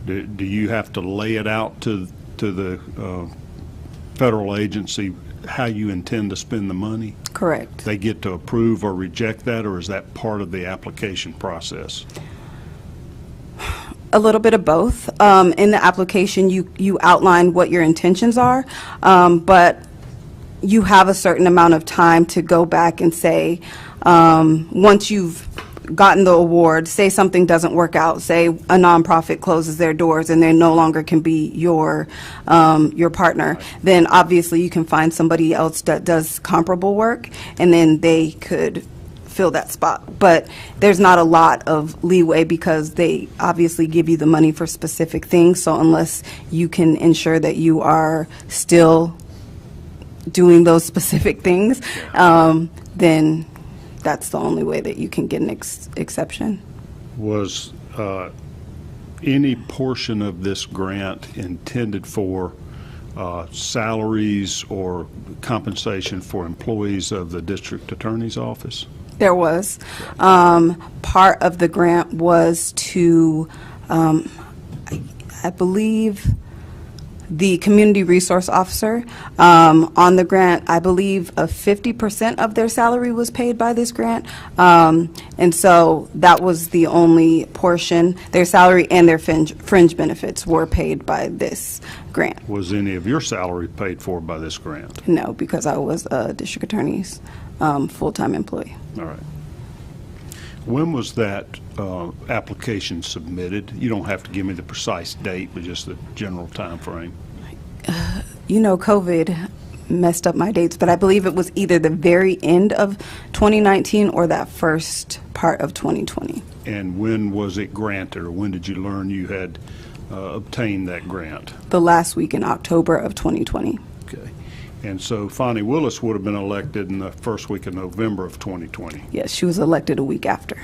do you have to lay it out to the federal agency how you intend to spend the money? Correct. They get to approve or reject that, or is that part of the application process? A little bit of both. In the application, you outline what your intentions are, but you have a certain amount of time to go back and say, once you've gotten the award, say something doesn't work out, say a nonprofit closes their doors and they no longer can be your partner, then obviously you can find somebody else that does comparable work, and then they could fill that spot. But there's not a lot of leeway because they obviously give you the money for specific things, so unless you can ensure that you are still doing those specific things, then that's the only way that you can get an exception. Was any portion of this grant intended for salaries or compensation for employees of the district attorney's office? There was. Part of the grant was to, I believe, the community resource officer. On the grant, I believe 50% of their salary was paid by this grant. And so that was the only portion. Their salary and their fringe benefits were paid by this grant. Was any of your salary paid for by this grant? No, because I was a district attorney's full-time employee. All right. When was that application submitted? You don't have to give me the precise date, but just the general time frame. You know, COVID messed up my dates, but I believe it was either the very end of 2019 or that first part of 2020. And when was it granted, or when did you learn you had obtained that grant? The last week in October of 2020. Okay. And so Fani Willis would have been elected in the first week of November of 2020. Yes, she was elected a week after.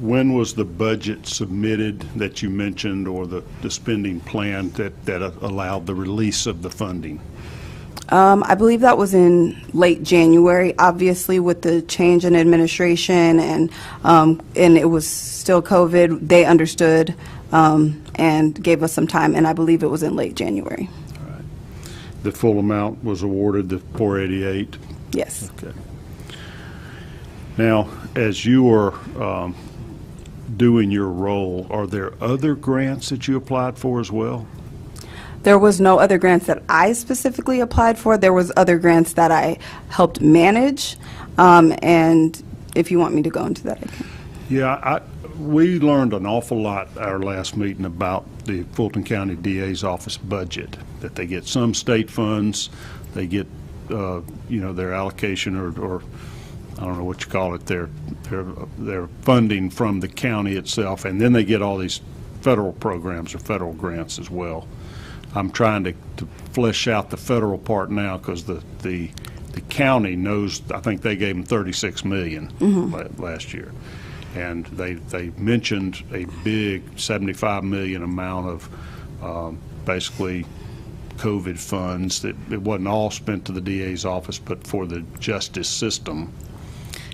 When was the budget submitted that you mentioned, or the spending plan that allowed the release of the funding? I believe that was in late January. Obviously, with the change in administration and it was still COVID, they understood and gave us some time, and I believe it was in late January. All right. The full amount was awarded, the 488? Yes. Okay. Now, as you were doing your role, are there other grants that you applied for as well? There was no other grants that I specifically applied for. There was other grants that I helped manage, and if you want me to go into that, I can. Yeah, we learned an awful lot at our last meeting about the Fulton County DA's office budget, that they get some state funds, they get, their allocation or I don't know what you call it, their funding from the county itself, and then they get all these federal programs or federal grants as well. I'm trying to flesh out the federal part now because the county knows. I think they gave them $36 million last year, and they mentioned a big $75 million amount of basically COVID funds that it wasn't all spent to the DA's office, but for the justice system.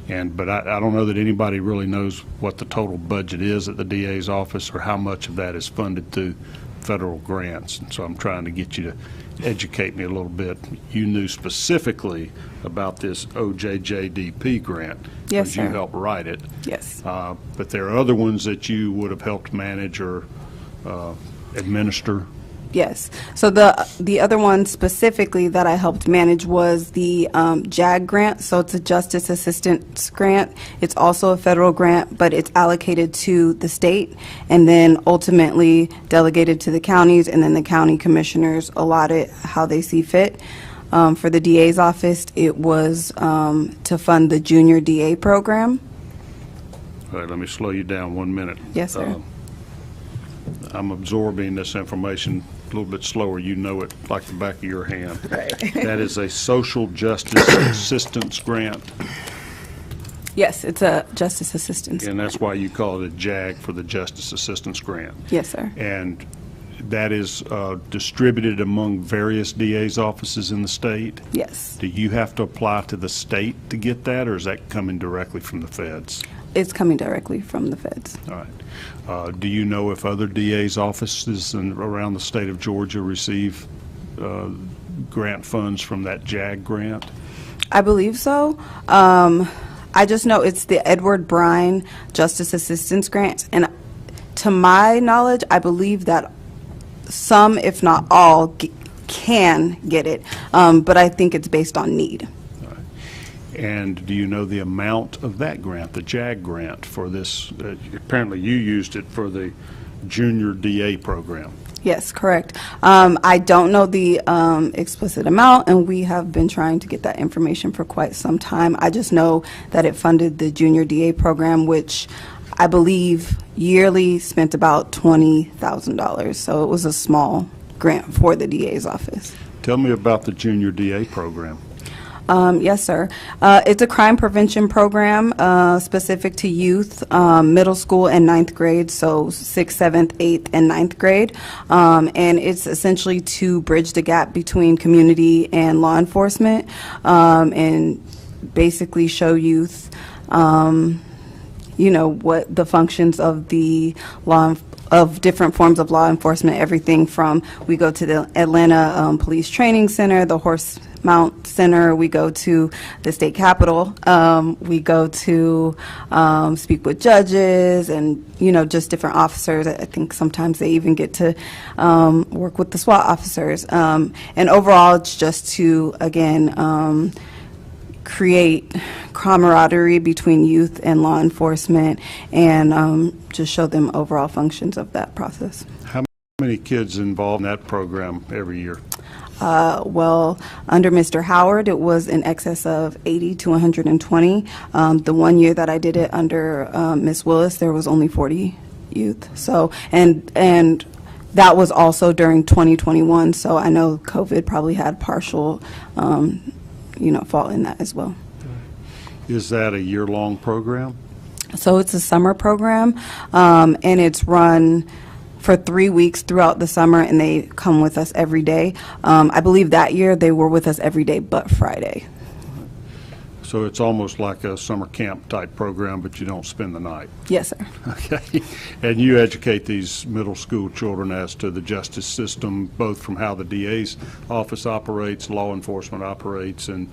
But I don't know that anybody really knows what the total budget is at the DA's office or how much of that is funded through federal grants. And so I'm trying to get you to educate me a little bit. You knew specifically about this OJJDP grant. Yes, because sir. you helped write it. Yes. But there are other ones that you would have helped manage or administer. Yes. So the other one specifically that I helped manage was the JAG grant. So it's a Justice Assistance Grant. It's also a federal grant, but it's allocated to the state and then ultimately delegated to the counties, and then the county commissioners allot it how they see fit. For the DA's office, it was to fund the junior DA program. All right, let me slow you down 1 minute. Yes, sir. I'm absorbing this information a little bit slower. You know it like the back of your hand. Right. That is a social justice assistance grant. Yes, it's a justice assistance. And that's why you call it a JAG, for the Justice Assistance Grant. Yes, sir. And that is distributed among various DA's offices in the state? Yes. Do you have to apply to the state to get that, or is that coming directly from the feds? It's coming directly from the feds. All right. Do you know if other DA's offices around the state of Georgia receive grant funds from that JAG grant? I believe so. I just know it's the Edward Brine Justice Assistance Grant, and to my knowledge, I believe that some, if not all, can get it, but I think it's based on need. All right. And do you know the amount of that grant, the JAG grant, for this? Apparently you used it for the junior DA program. Yes, correct. I don't know the explicit amount, and we have been trying to get that information for quite some time. I just know that it funded the junior DA program, which I believe yearly spent about $20,000. So it was a small grant for the DA's office. Tell me about the junior DA program. Yes, sir. It's a crime prevention program specific to youth, middle school and ninth grade, so 6th, 7th, 8th, and ninth grade. And it's essentially to bridge the gap between community and law enforcement, and basically show youth, you know, what the functions of the of different forms of law enforcement, everything from, we go to the Atlanta Police Training Center, the Horse Mount Center, we go to the state capitol, we go to speak with judges and, you know, just different officers. I think sometimes they even get to work with the SWAT officers. And overall, it's just to, again, create camaraderie between youth and law enforcement, and just show them overall functions of that process. How many kids involved in that program every year? Well, under Mr. Howard, it was in excess of 80 to 120. The one year that I did it under Ms. Willis, there was only 40 youth. So, and that was also during 2021. So I know COVID probably had partial, you know, fault in that as well. Is that a year-long program? So it's a summer program, and it's run for 3 weeks throughout the summer, and they come with us every day. I believe that year they were with us every day but Friday. So it's almost like a summer camp type program, but you don't spend the night. Yes, sir. Okay. And you educate these middle school children as to the justice system, both from how the DA's office operates, law enforcement operates, and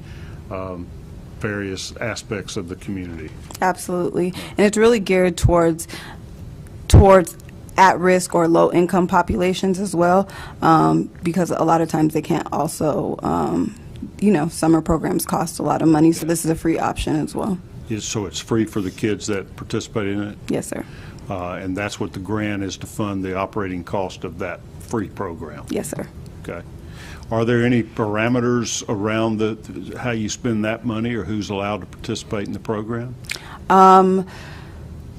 various aspects of the community. Absolutely. And it's really geared towards at-risk or low-income populations as well, because a lot of times they can't also, you know, summer programs cost a lot of money, so this is a free option as well. So it's free for the kids that participate in it? Yes, sir. And that's what the grant is, to fund the operating cost of that free program? Yes, sir. Okay. Are there any parameters around how you spend that money, or who's allowed to participate in the program?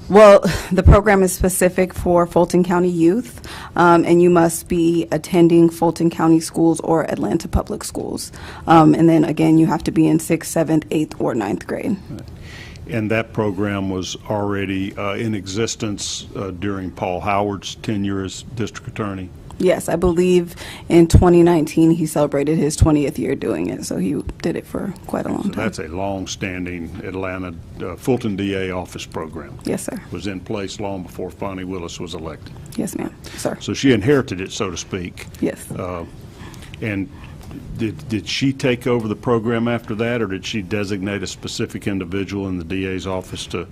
Well, the program is specific for Fulton County youth, and you must be attending Fulton County schools or Atlanta Public Schools. And then again, you have to be in 6th, 7th, 8th, or ninth grade. And that program was already in existence during Paul Howard's tenure as district attorney? Yes, I believe in 2019 he celebrated his 20th year doing it, so he did it for quite a long time. That's a long-standing Atlanta Fulton DA office program. Yes, sir. Was in place long before Fani Willis was elected. Yes, ma'am. Sir. So she inherited it, so to speak. Yes. And did she take over the program after that, or did she designate a specific individual in the DA's office to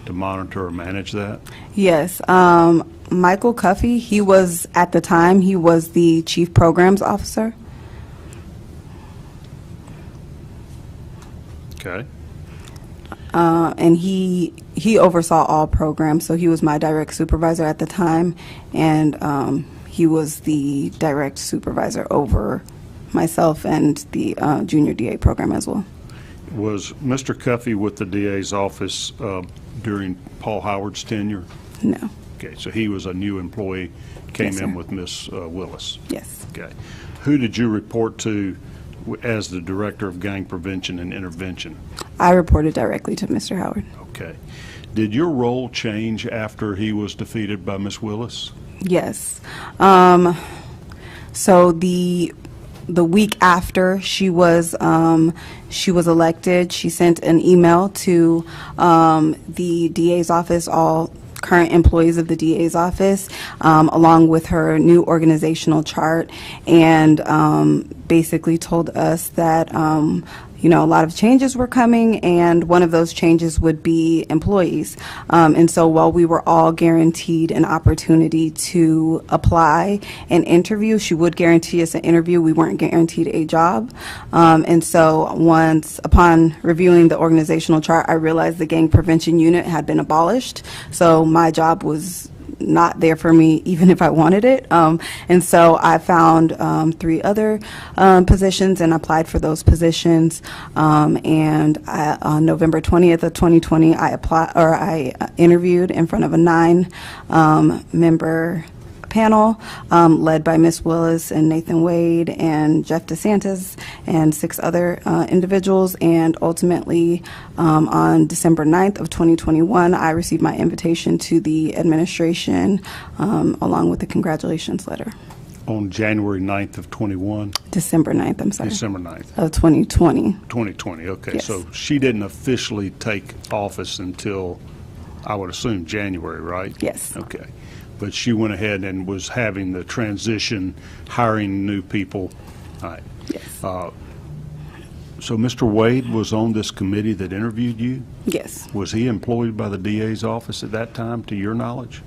monitor or manage that? Yes. Michael Cuffey, he was, at the time, he was the chief programs officer. Okay. And he oversaw all programs, so he was my direct supervisor at the time, and he was the direct supervisor over myself and the junior DA program as well. Was Mr. Cuffey with the DA's office during Paul Howard's tenure? No. Okay, so he was a new employee, came Yes, in sir. with Miss Willis. Yes. Okay. Who did you report to as the Director of Gang Prevention and Intervention? I reported directly to Mr. Howard. Okay. Did your role change after he was defeated by Ms. Willis? Yes. So the week after she was elected, she sent an email to the DA's office, all current employees of the DA's office, along with her new organizational chart, and basically told us that a lot of changes were coming, and one of those changes would be employees. And so while we were all guaranteed an opportunity to apply and interview, she would guarantee us an interview. We weren't guaranteed a job. And so upon reviewing the organizational chart, I realized the gang prevention unit had been abolished. So my job was not there for me, even if I wanted it. And so I found 3 other positions and applied for those positions. And on November 20th of 2020, I interviewed in front of a 9-member panel led by Ms. Willis and Nathan Wade and Jeff DeSantis and 6 other individuals. And ultimately, on December 9th of 2021, I received my invitation to the administration along with the congratulations letter. On January 9th of 21? December 9th, I'm sorry. December 9th. Of 2020. 2020, okay. Yes. So she didn't officially take office until, I would assume, January, right? Yes. Okay. But she went ahead and was having the transition, hiring new people. All right. Yes. So Mr. Wade was on this committee that interviewed you? Yes. Was he employed by the DA's office at that time, to your knowledge?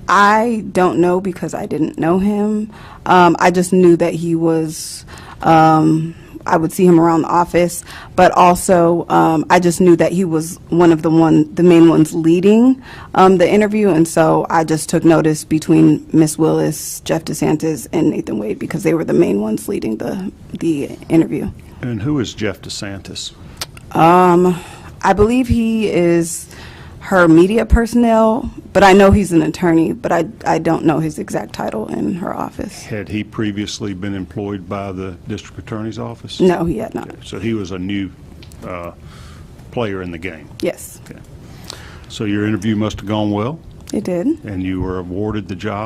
I don't know because I didn't know him. I just knew that he was, I would see him around the office, but also I just knew that he was one of the main ones leading the interview, and so I just took notice between Ms. Willis, Jeff DeSantis, and Nathan Wade because they were the main ones leading the interview. And who is Jeff DeSantis? I believe he is her media personnel, but I know he's an attorney, but I don't know his exact title in her office. Had he previously been employed by the district attorney's office? No, he had not. So he was a new player in the game? Yes, Okay. So your interview must have gone well, it did. and you were awarded the job?